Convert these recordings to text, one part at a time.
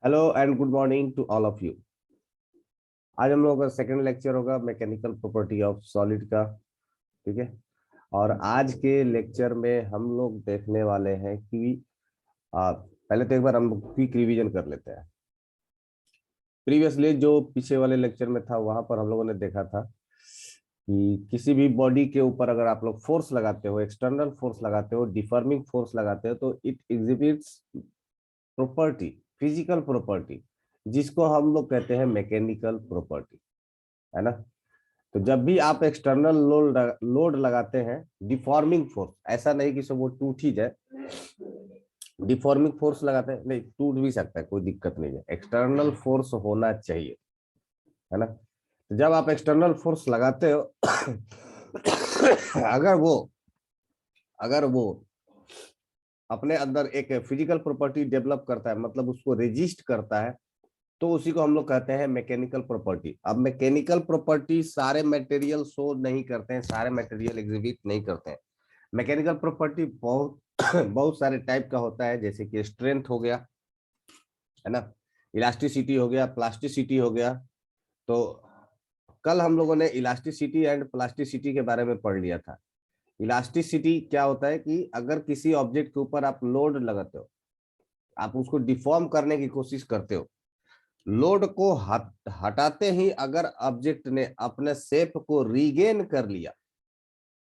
Hello and good morning to all of you. आज हम लोगों का सेकंड लेक्चर होगा मैकेनिकल प्रॉपर्टी ऑफ सॉलिड का। ठीक है। और आज के लेक्चर में हम लोग देखने वाले हैं कि पहले तो एक बार हम क्विक रिवीजन कर लेते हैं। प्रीवियसली जो पीछे वाले लेक्चर में था वहां पर हम लोगों ने देखा था कि किसी भी बॉडी के ऊपर अगर आप लोग फोर्स लगाते हो, एक्सटर्नल फोर्स लगाते हो, डिफॉर्मिंग फोर्स लगाते हो, तो it exhibits property, physical property, जिसको हम लोग कहते हैं मैकेनिकल प्रॉपर्टी, है ना। तो जब भी आप एक्सटर्नल लोड लगाते हैं, डिफॉर्मिंग फोर्स, ऐसा नहीं कि सब वो टूट ही जाए, डिफॉर्मिंग फोर्स लगाते हैं, नहीं टूट भी सकता है, कोई दिक्कत नहीं है, एक्सटर्नल फोर्स होना चाहिए, है ना। तो जब आप एक्सटर्नल फोर्स लगाते हो अगर वो अगर वो अपने अंदर एक फिजिकल प्रॉपर्टी डेवलप करता है, मतलब उसको रेजिस्ट करता है, तो उसी को हम लोग कहते हैं मैकेनिकल प्रॉपर्टी। अब मैकेनिकल प्रॉपर्टी सारे मटेरियल शो नहीं करते हैं, सारे मटेरियल एग्जिबिट नहीं करते हैं। मैकेनिकल प्रॉपर्टी बहुत बहुत सारे टाइप का होता है, जैसे कि स्ट्रेंथ हो गया, है ना, इलास्टिसिटी हो गया, प्लास्टिसिटी हो गया। तो कल हम लोगों ने इलास्टिसिटी एंड प्लास्टिसिटी के बारे में पढ़ लिया था। इलास्टिसिटी क्या होता है कि अगर किसी ऑब्जेक्ट के ऊपर आप लोड लगाते हो, आप उसको डिफॉर्म करने की कोशिश करते हो, लोड को हटाते ही अगर ऑब्जेक्ट ने अपने शेप को रीगेन कर लिया,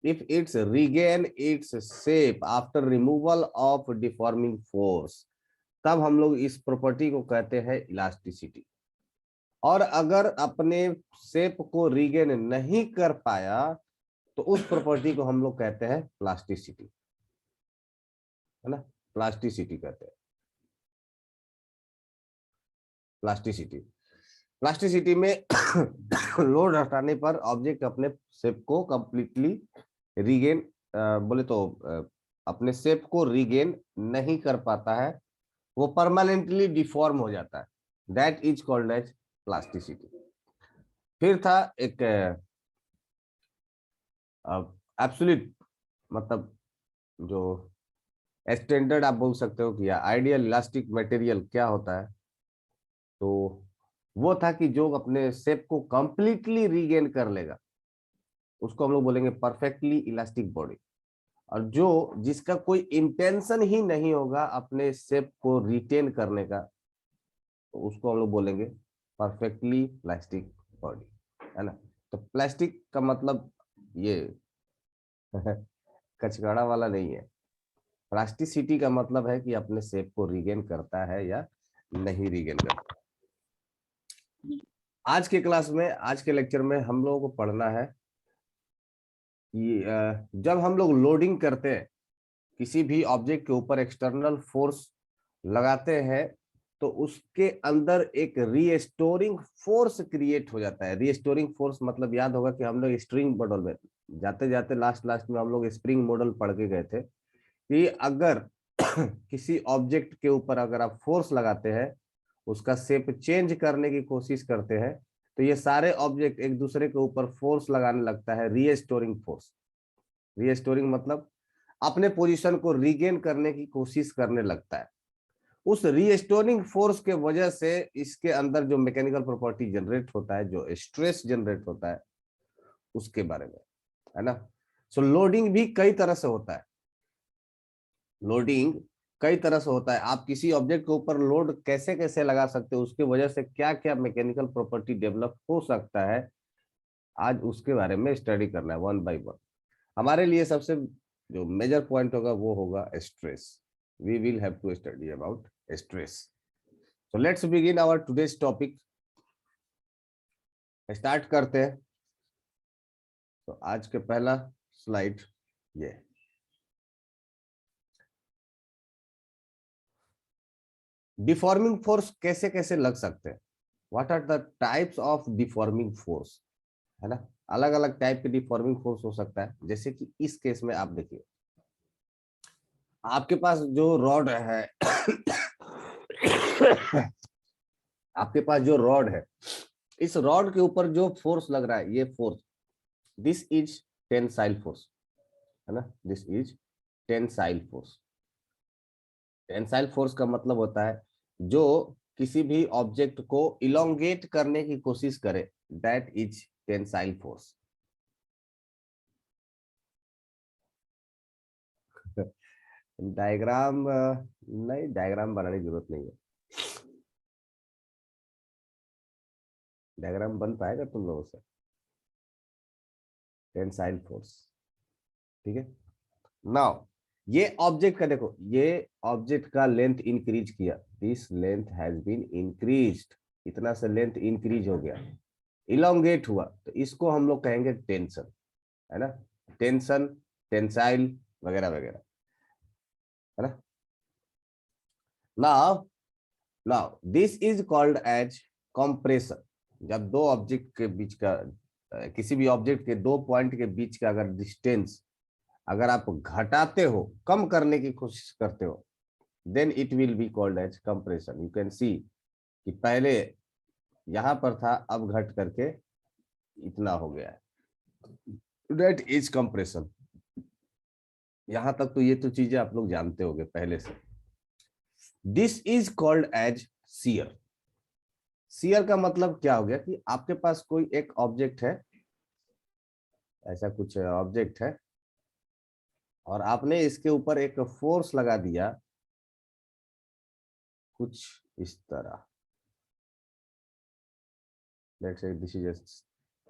if it's regain its shape after removal of deforming force, तब हम लोग इस प्रॉपर्टी को कहते हैं इलास्टिसिटी। और अगर अपने शेप को रीगेन नहीं कर पाया, तो उस प्रॉपर्टी को हम लोग कहते हैं प्लास्टिसिटी, है ना। प्लास्टिसिटी कहते हैं, प्लास्टिसिटी। प्लास्टिसिटी में लोड हटाने पर ऑब्जेक्ट अपने शेप को कंप्लीटली रीगेन, बोले तो अपने शेप को रीगेन नहीं कर पाता है, वो परमानेंटली डिफॉर्म हो जाता है। That is called as plasticity. फिर था एक एब्सोल्यूट, मतलब जो स्टैंडर्ड आप बोल सकते हो कि आइडियल इलास्टिक मटेरियल क्या होता है, तो वो था कि जो अपने शेप को कंप्लीटली रीगेन कर लेगा, उसको हम लोग बोलेंगे परफेक्टली इलास्टिक बॉडी। और जो जिसका कोई इंटेंशन ही नहीं होगा अपने शेप को रिटेन करने का, तो उसको हम लोग बोलेंगे परफेक्टली प्लास्टिक बॉडी, है ना। तो प्लास्टिक का मतलब ये कचकड़ा वाला नहीं है। प्लास्टिसिटी का मतलब है कि अपने शेप को रिगेन करता है या नहीं रिगेन करता। आज के क्लास में, आज के लेक्चर में हम लोगों को पढ़ना है कि जब हम लोग लोडिंग करते हैं, किसी भी ऑब्जेक्ट के ऊपर एक्सटर्नल फोर्स लगाते हैं, तो उसके अंदर एक रीस्टोरिंग फोर्स क्रिएट हो जाता है। रीस्टोरिंग फोर्स मतलब याद होगा कि हम लोग स्प्रिंग मॉडल में जाते जाते लास्ट लास्ट में हम लोग स्प्रिंग मॉडल पढ़ के गए थे कि अगर किसी ऑब्जेक्ट के ऊपर अगर आप फोर्स लगाते हैं, उसका शेप चेंज करने की कोशिश करते हैं, तो ये सारे ऑब्जेक्ट एक दूसरे के ऊपर फोर्स लगाने लगता है, रीस्टोरिंग फोर्स। रीस्टोरिंग मतलब अपने पोजीशन को रीगेन करने की कोशिश करने लगता है। उस रीस्टोरिंग फोर्स के वजह से इसके अंदर जो मैकेनिकल प्रॉपर्टी जनरेट होता है, जो स्ट्रेस जनरेट होता है, उसके बारे में, है ना। सो लोडिंग भी कई तरह से होता है। लोडिंग कई तरह से होता है। आप किसी ऑब्जेक्ट के ऊपर लोड कैसे कैसे लगा सकते हो, उसके वजह से क्या क्या मैकेनिकल प्रॉपर्टी डेवलप हो सकता है, आज उसके बारे में स्टडी करना है वन बाय वन। हमारे लिए सबसे जो मेजर पॉइंट होगा वो होगा stress. We will have to study about stress. So let's begin our today's topic. Start करते हैं। तो आज के पहला स्लाइड ये, डिफॉर्मिंग फोर्स कैसे कैसे लग सकते हैं, what are the types of deforming force, है ना। अलग अलग टाइप के डिफॉर्मिंग फोर्स हो सकता है। जैसे कि इस केस में आप देखिए, आपके पास जो रॉड है आपके पास जो रॉड है, इस रॉड के ऊपर जो फोर्स लग रहा है, ये force, this is tensile force, है ना। This is tensile force. Tensile force का मतलब होता है जो किसी भी ऑब्जेक्ट को इलोंगेट करने की कोशिश करे, that is tensile force. Diagram नहीं, डायग्राम बनाने की जरूरत नहीं है। डायग्राम बन पाएगा तुम लोगों से? टेंसाइल फोर्स, ठीक है। नाउ ये ऑब्जेक्ट का देखो, ये ऑब्जेक्ट का लेंथ इंक्रीज किया, this length has been increased, इतना से लेंथ इंक्रीज हो गया, इलोंगेट हुआ, तो इसको हम लोग कहेंगे टेंशन, है ना। टेंशन, टेंसाइल वगैरह वगैरह, है ना। Now now this is called as compression. जब दो ऑब्जेक्ट के बीच का किसी भी ऑब्जेक्ट के दो पॉइंट के बीच का अगर डिस्टेंस अगर आप घटाते हो, कम करने की कोशिश करते हो, then it will be called as compression. You can see कि पहले यहां पर था, अब घट करके इतना हो गया है, दैट इज कंप्रेशन। यहां तक तो ये तो चीजें आप लोग जानते होंगे पहले से। This is called as shear. Shear का मतलब क्या हो गया कि आपके पास कोई एक ऑब्जेक्ट है, ऐसा कुछ ऑब्जेक्ट है, और आपने इसके ऊपर एक फोर्स लगा दिया कुछ इस तरह, let's say this is A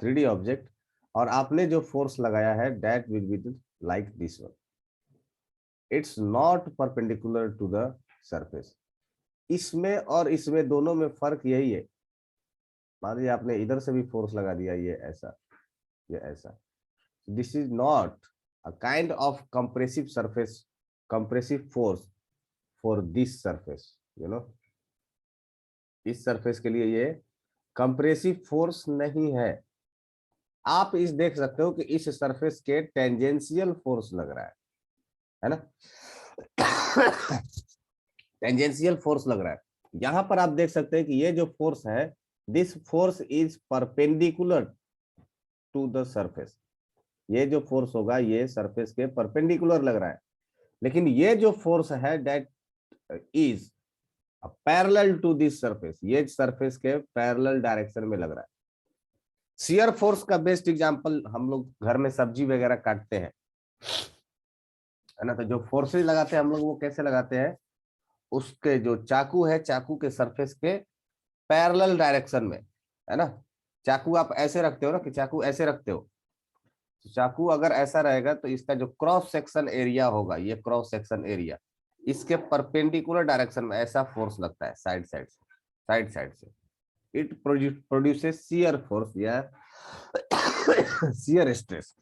3D object, और आपने जो फोर्स लगाया है that will be like this one, it's not perpendicular to the surface. इसमें और इसमें दोनों में फर्क यही है, मान लीजिए आपने इधर से भी फोर्स लगा दिया, ये ऐसा, ये ऐसा, this is not a kind of compressive surface, compressive force for this surface, you know. इस सरफेस के लिए ये कंप्रेसिव फोर्स नहीं है। आप इस देख सकते हो कि इस सरफेस के टेंजेंशियल फोर्स लग रहा है ना। टेंजेंशियल फोर्स लग रहा है। यहां पर आप देख सकते हैं कि ये जो फोर्स है, this force is perpendicular to the surface. ये जो फोर्स होगा ये सरफेस के परपेंडिकुलर लग रहा है, लेकिन ये जो फोर्स है that is parallel to this surface, ये सरफेस के पैरेलल डायरेक्शन में लग रहा है। शियर फोर्स का बेस्ट एग्जांपल, हम लोग घर में सब्जी वगैरह काटते हैं, है ना, तो जो फोर्सेज लगाते हैं हम लोग वो कैसे लगाते हैं, उसके जो चाकू है, चाकू के सरफेस के पैरेलल डायरेक्शन में, है ना। चाकू आप ऐसे रखते हो ना, कि चाकू ऐसे रखते हो, तो चाकू अगर ऐसा रहेगा तो इसका जो क्रॉस सेक्शन एरिया होगा, ये क्रॉस सेक्शन एरिया, इसके परपेंडिकुलर डायरेक्शन में ऐसा फोर्स लगता है, साइड साइड से, साइड साइड से, इट प्रोड्यूसेस शियर फोर्स या शियर स्ट्रेस।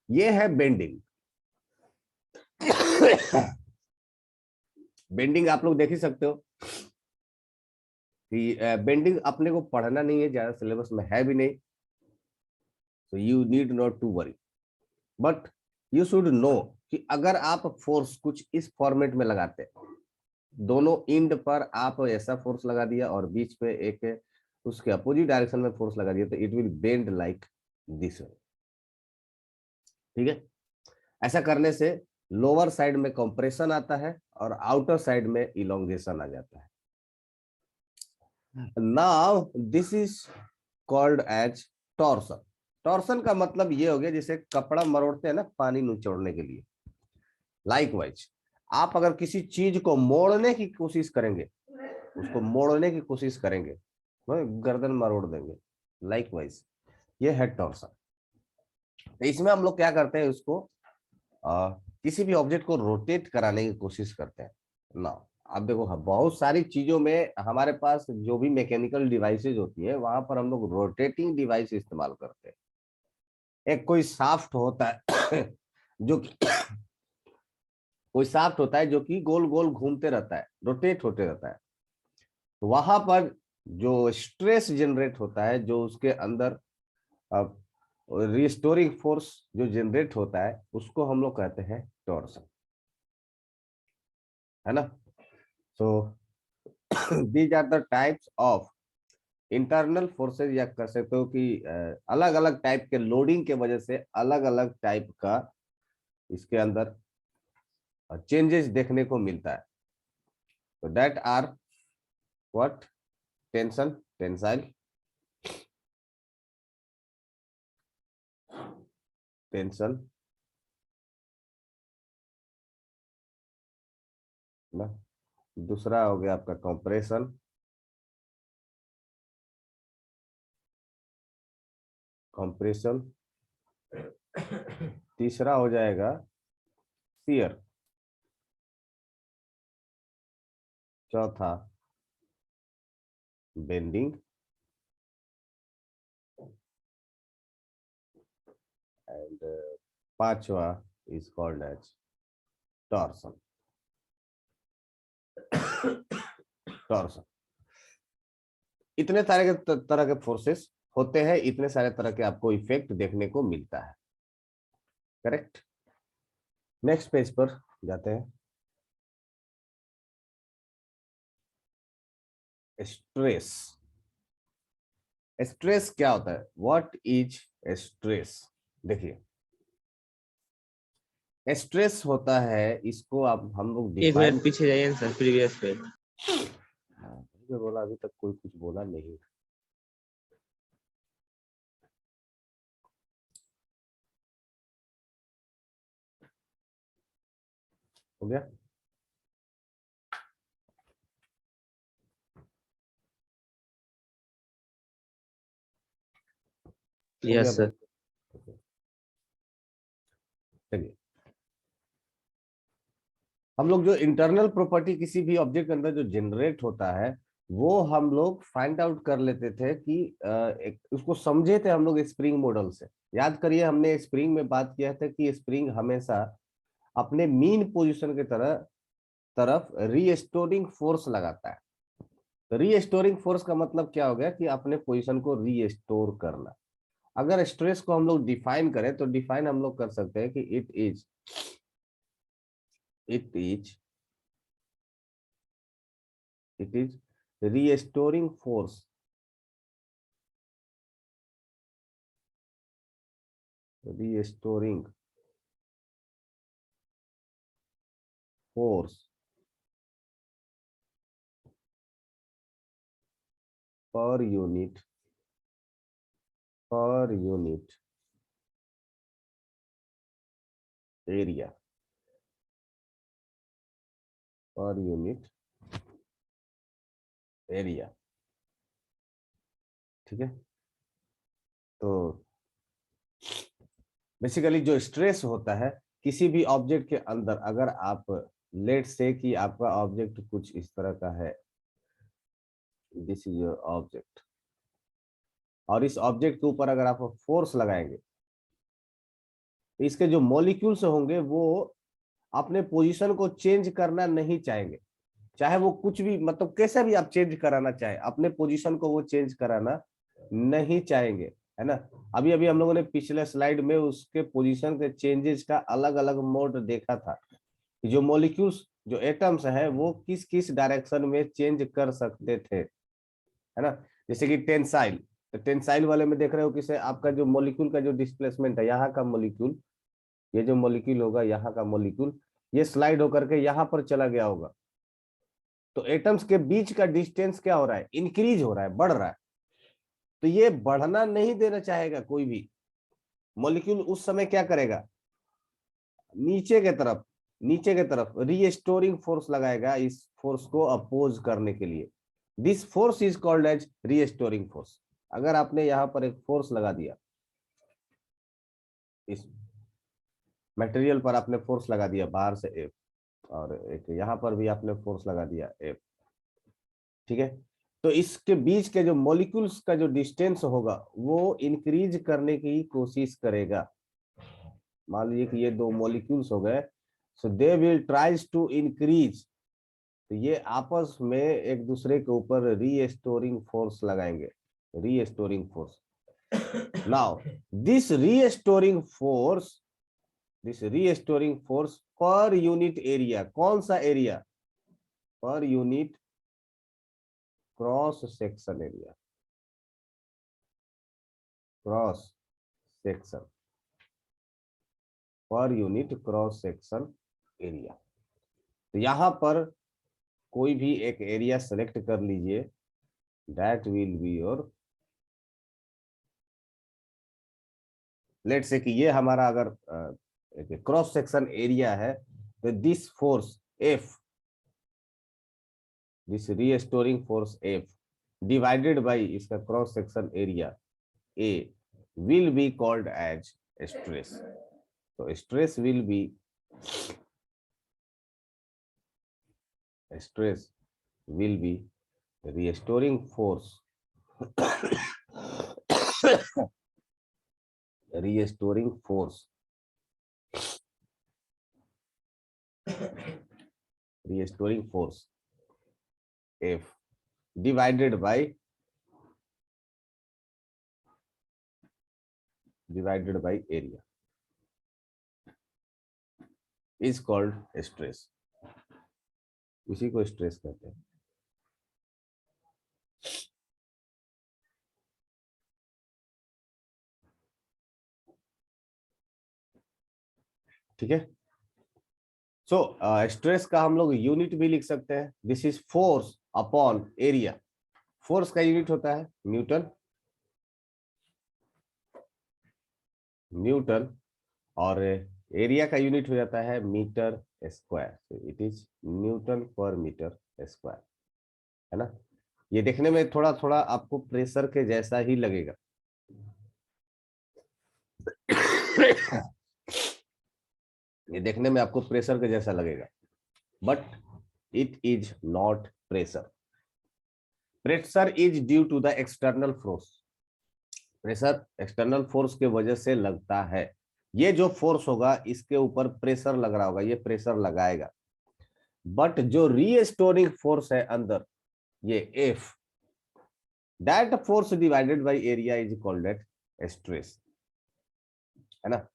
ये है बेंडिंग। बेंडिंग आप लोग देख ही सकते हो कि बेंडिंग अपने को पढ़ना नहीं है, ज्यादा सिलेबस में है भी नहीं, so you need not to worry, but you should know कि अगर आप फोर्स कुछ इस फॉर्मेट में लगाते हैं, दोनों इंड पर आप ऐसा फोर्स लगा दिया और बीच पे एक उसके अपोजिट डायरेक्शन में फोर्स लगा दिया, तो it will bend like this way, ठीक है। ऐसा करने से लोअर साइड में कंप्रेशन आता है और आउटर साइड में इलोंगेशन आ जाता है। Now this is called as torsion. Torsion का मतलब ये हो गया जैसे कपड़ा मरोड़ते हैं ना पानी निचोड़ने के लिए, लाइकवाइज आप अगर किसी चीज को मोड़ने की कोशिश करेंगे, उसको मोड़ने की कोशिश करेंगे, तो गर्दन मरोड़ देंगे, लाइकवाइज ये है टॉर्सन। तो इसमें हम लोग क्या करते हैं, उसको किसी भी ऑब्जेक्ट को रोटेट कराने की कोशिश करते हैं ना। अब देखो बहुत सारी चीजों में हमारे पास जो भी मैकेनिकल डिवाइसेज होती है, वहां पर हम लोग रोटेटिंग डिवाइस इस्तेमाल करते हैं। एक कोई शाफ्ट होता है जो कि कोई शाफ्ट होता है जो कि गोल गोल घूमते रहता है, रोटेट होते रहता है, तो वहां पर जो स्ट्रेस जनरेट होता है, जो उसके अंदर रिस्टोरिंग फोर्स जो जनरेट होता है, उसको हम लोग कहते हैं टॉर्सन, है ना। So these are the types of internal forces, या कह सकते हो कि अलग अलग टाइप के लोडिंग के वजह से अलग अलग टाइप का इसके अंदर चेंजेस देखने को मिलता है। So that are what? Tension, tensile, tension ना, दूसरा हो गया आपका कंप्रेशन, कंप्रेशन, तीसरा हो जाएगा शियर, चौथा बेंडिंग, एंड पांचवा is called as torsion. Torsion. इतने सारे के तरह के फोर्सेस होते हैं, इतने सारे तरह के आपको इफेक्ट देखने को मिलता है। करेक्ट। नेक्स्ट पेज पर जाते हैं। स्ट्रेस। स्ट्रेस क्या होता है? What is stress? देखिए, स्ट्रेस होता है, इसको आप हम लोग एक डिफाइन। मिनट पीछे जाइए सर, प्रीवियस पे। बोला अभी तक कोई कुछ बोला नहीं। हो गया? हो गया यस सर। चलिए, हम लोग जो इंटरनल प्रॉपर्टी किसी भी ऑब्जेक्ट के अंदर जो जनरेट होता है, वो हम लोग फाइंड आउट कर लेते थे कि उसको समझे थे हम लोग स्प्रिंग मॉडल से। याद करिए, हमने स्प्रिंग में बात किया था कि स्प्रिंग हमेशा अपने मीन पोजीशन के तरफ रीस्टोरिंग फोर्स लगाता है। तो रीस्टोरिंग फोर्स का मतलब क्या हो गया कि अपने पोजीशन को रीस्टोर करना। अगर स्ट्रेस को हम लोग डिफाइन करें तो डिफाइन हम लोग कर सकते हैं कि it is restoring force, restoring force per unit area, per unit area. ठीक है। तो बेसिकली जो स्ट्रेस होता है किसी भी ऑब्जेक्ट के अंदर, अगर आप लेट से कि आपका ऑब्जेक्ट कुछ इस तरह का है, दिस इज योर ऑब्जेक्ट, और इस ऑब्जेक्ट के ऊपर अगर आप फोर्स लगाएंगे तो इसके जो मॉलिक्यूल्स होंगे वो अपने पोजीशन को चेंज करना नहीं चाहेंगे। चाहे वो कुछ भी, मतलब कैसे भी आप चेंज कराना चाहे, अपने पोजीशन को वो चेंज कराना नहीं चाहेंगे, है ना। अभी अभी हम लोगों ने पिछले स्लाइड में उसके पोजीशन के चेंजेस का अलग अलग मोड देखा था। जो मॉलिक्यूल्स, जो एटम्स है, वो किस किस डायरेक्शन में चेंज कर सकते थे, है ना। जैसे कि टेंसाइल, तो टेंसाइल वाले में देख रहे हो कि आपका जो मॉलिक्यूल का जो डिस्प्लेसमेंट है, यहाँ का मॉलिक्यूल, ये जो मॉलिक्यूल होगा, यहाँ का मॉलिक्यूल, ये स्लाइड होकर के यहाँ पर चला गया होगा। तो एटम्स के बीच का डिस्टेंस क्या हो रहा है? इंक्रीज हो रहा है, बढ़ रहा है। तो ये बढ़ना नहीं देना चाहेगा कोई भी मॉलिक्यूल। उस समय क्या करेगा? नीचे के तरफ रीस्टोरिंग फोर्स लगाएगा, इस फोर्स को अपोज करने के लिए। This force is called as restoring force. अगर आपने यहां पर एक फोर्स लगा दिया, इस मटेरियल पर आपने फोर्स लगा दिया बाहर से एफ, और एक यहाँ पर भी आपने फोर्स लगा दिया एफ, ठीक है। तो इसके बीच के जो मॉलिक्यूल्स का जो डिस्टेंस होगा वो इंक्रीज करने की कोशिश करेगा। मान लीजिए कि ये दो मॉलिक्यूल्स हो गए, so they will tries to increase. तो ये आपस में एक दूसरे के ऊपर रीस्टोरिंग फोर्स लगाएंगे, restoring force. Now this restoring force per unit area, कौन सा area? Per unit cross section area, cross section, per unit cross section area. तो यहां पर कोई भी एक एरिया सेलेक्ट कर लीजिए, that will be your, let say कि ये हमारा अगर क्रॉस सेक्शन एरिया है, तो this force F, this restoring force F divided by इसका cross section area A will be called as stress. तो stress will be, stress will be restoring force restoring force restoring force F divided by area is called stress। इसी को stress कहते हैं। ठीक है। So stress का हम लोग यूनिट भी लिख सकते हैं, this is force upon area. Force का यूनिट होता है न्यूटन, न्यूटन, और एरिया का यूनिट हो जाता है metre square. It is newton per metre square, है ना। ये देखने में थोड़ा थोड़ा आपको प्रेशर के जैसा ही लगेगा ये देखने में आपको प्रेशर के जैसा लगेगा, but it is not pressure. Pressure is due to the external force. Pressure external force के वजह से लगता है। ये जो फोर्स होगा इसके ऊपर प्रेशर लग रहा होगा, ये प्रेशर लगाएगा। बट जो रीस्टोरिंग फोर्स है अंदर, ये F, that force divided by area is called eight stress, है ना।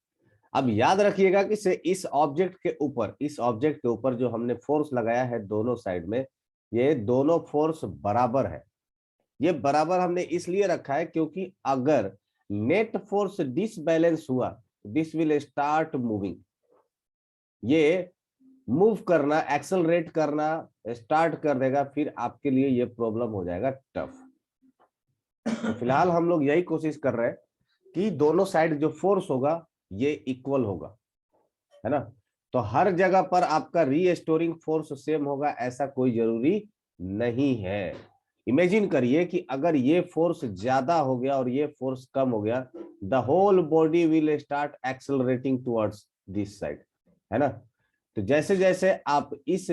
अब याद रखिएगा कि से इस ऑब्जेक्ट के ऊपर जो हमने फोर्स लगाया है दोनों साइड में, ये दोनों फोर्स बराबर है। ये बराबर हमने इसलिए रखा है क्योंकि अगर नेट फोर्स डिसबैलेंस हुआ, दिस विल स्टार्ट मूविंग। ये मूव करना, एक्सेलरेट करना स्टार्ट कर देगा, फिर आपके लिए ये प्रॉब्लम हो जाएगा टफ। तो फिलहाल हम लोग यही कोशिश कर रहे हैं कि दोनों साइड जो फोर्स होगा ये इक्वल होगा, है ना। तो हर जगह पर आपका रीस्टोरिंग फोर्स सेम होगा ऐसा कोई जरूरी नहीं है। इमेजिन करिए कि अगर ये फोर्स ज्यादा हो गया और ये फोर्स कम हो गया, the whole body will start accelerating towards this side, है ना। तो जैसे जैसे आप इस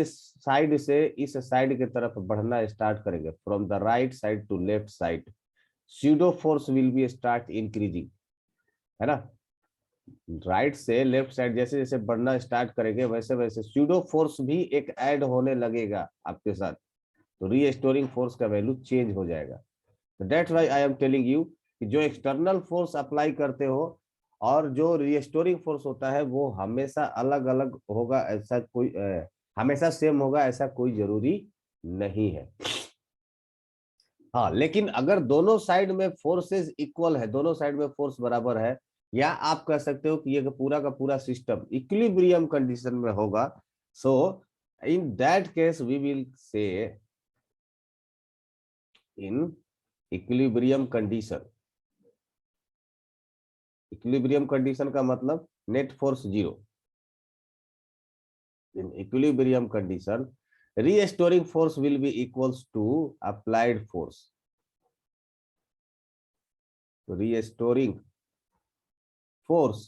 साइड से इस साइड की तरफ बढ़ना स्टार्ट करेंगे, from the right side to left side, pseudo force will be start increasing, है ना। राइट से लेफ्ट साइड जैसे जैसे बढ़ना स्टार्ट करेंगे, वैसे वैसे स्यूडो फोर्स भी एक ऐड होने लगेगा आपके साथ। तो रीस्टोरिंग फोर्स का वैल्यू चेंज हो जाएगा। तो that's why I am telling you कि जो एक्सटर्नल फोर्स अप्लाई करते हो और जो रीस्टोरिंग फोर्स होता है वो हमेशा अलग अलग होगा, ऐसा कोई हमेशा सेम होगा ऐसा कोई जरूरी नहीं है। हाँ, लेकिन अगर दोनों साइड में फोर्सेस इक्वल है, दोनों साइड में फोर्स बराबर है, या आप कह सकते हो कि ये पूरा का पूरा सिस्टम इक्विलिब्रियम कंडीशन में होगा, so in that case we will say in equilibrium condition, equilibrium condition का मतलब net force zero. In equilibrium condition restoring force will be equals to applied force. रीस्टोरिंग force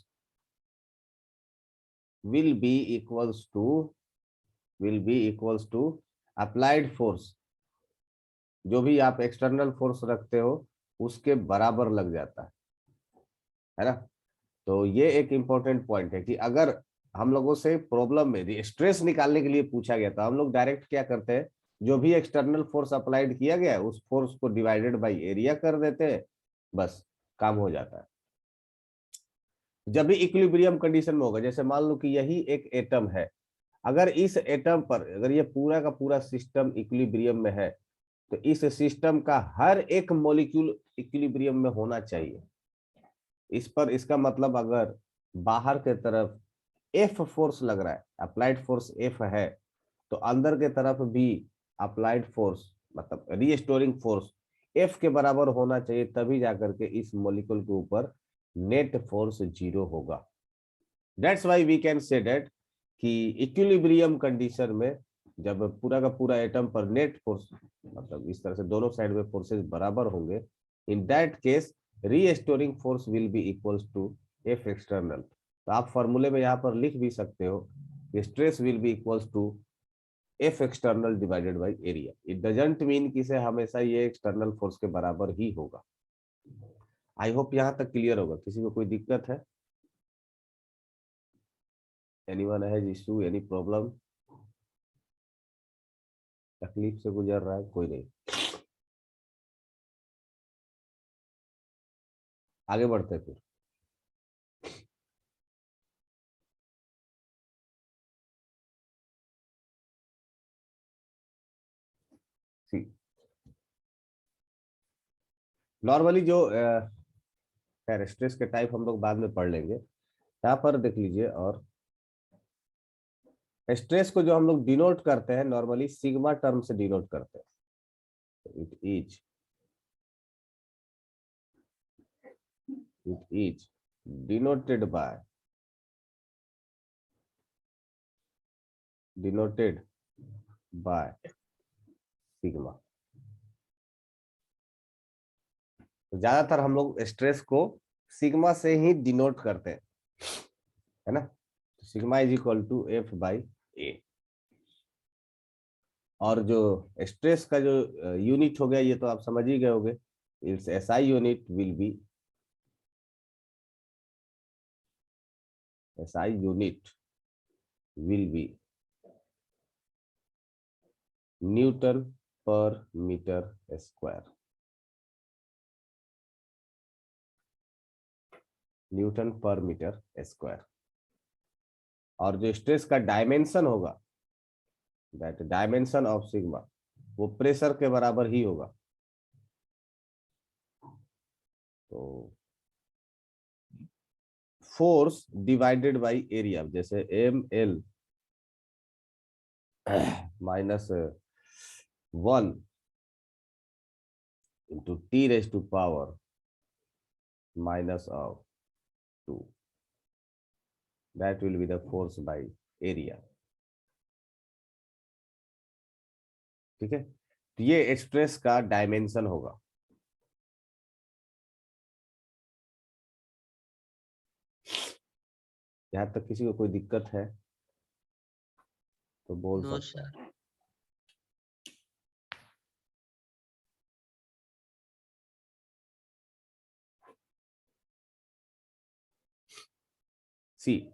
will be equals to applied force। जो भी आप external force रखते हो उसके बराबर लग जाता है ना। तो ये एक इंपॉर्टेंट पॉइंट है कि अगर हम लोगों से प्रॉब्लम में स्ट्रेस निकालने के लिए पूछा गया था, हम लोग डायरेक्ट क्या करते हैं, जो भी एक्सटर्नल फोर्स अप्लाइड किया गया है उस फोर्स को डिवाइडेड बाय एरिया कर देते हैं, बस काम हो जाता है। जब भी इक्विलिब्रियम कंडीशन में होगा, जैसे मान लो कि यही एक एटम है, अगर इस एटम पर अगर ये पूरा का पूरा सिस्टम इक्विलिब्रियम में है, तो इस सिस्टम का हर एक मॉलिक्यूल इक्विलिब्रियम में होना चाहिए। इस पर इसका मतलब अगर बाहर के तरफ एफ फोर्स लग रहा है, अप्लाइड फोर्स एफ है, तो अंदर के तरफ भी अप्लाइड फोर्स मतलब रीस्टोरिंग फोर्स एफ के बराबर होना चाहिए, तभी जाकर के इस मॉलिक्यूल के ऊपर नेट फोर्स 0 होगा। That's why we can say that कि इक्विलिब्रियम कंडीशन में जब पूरा का पूरा एटम पर नेट फोर्स मतलब इस तरह से दोनों साइड में फोर्सेस बराबर होंगे, in that case restoring force will be equals to F external. तो आप फॉर्मूले में यहाँ पर लिख भी सकते हो कि stress will be equals to F external divided by area. It doesn't mean कि से हमेशा ये एक्सटर्नल फोर्स के बराबर ही होगा। आई होप यहाँ तक क्लियर होगा। किसी को कोई दिक्कत है? Anyone has issue, any problem? तकलीफ से गुजर रहा है कोई? नहीं, आगे बढ़ते हैं फिर। सी नॉर्मली जो खैर स्ट्रेस के टाइप हम लोग बाद में पढ़ लेंगे। यहाँ पर देख लीजिए, और स्ट्रेस को जो हम लोग डिनोट करते हैं नॉर्मली सिग्मा टर्म से डिनोट करते हैं। It is denoted by sigma. तो ज्यादातर हम लोग स्ट्रेस को सिग्मा से ही डिनोट करते हैं, है ना? Sigma is equal to F by A. और जो स्ट्रेस का जो यूनिट हो गया ये तो आप समझ ही गए होंगे। It's SI unit will be SI unit will be Newton per meter square। Newton per metre square. और जो स्ट्रेस का डायमेंशन होगा, दैट डायमेंशन ऑफ सिग्मा, वो प्रेशर के बराबर ही होगा। तो फोर्स डिवाइडेड बाय एरिया, जैसे ML -1 into T raised to power -2, that will be the force by area। ठीक है, तो ये स्ट्रेस का डायमेंशन होगा। यहाँ तक किसी को कोई दिक्कत है तो बोल नो सकता है। सर। सी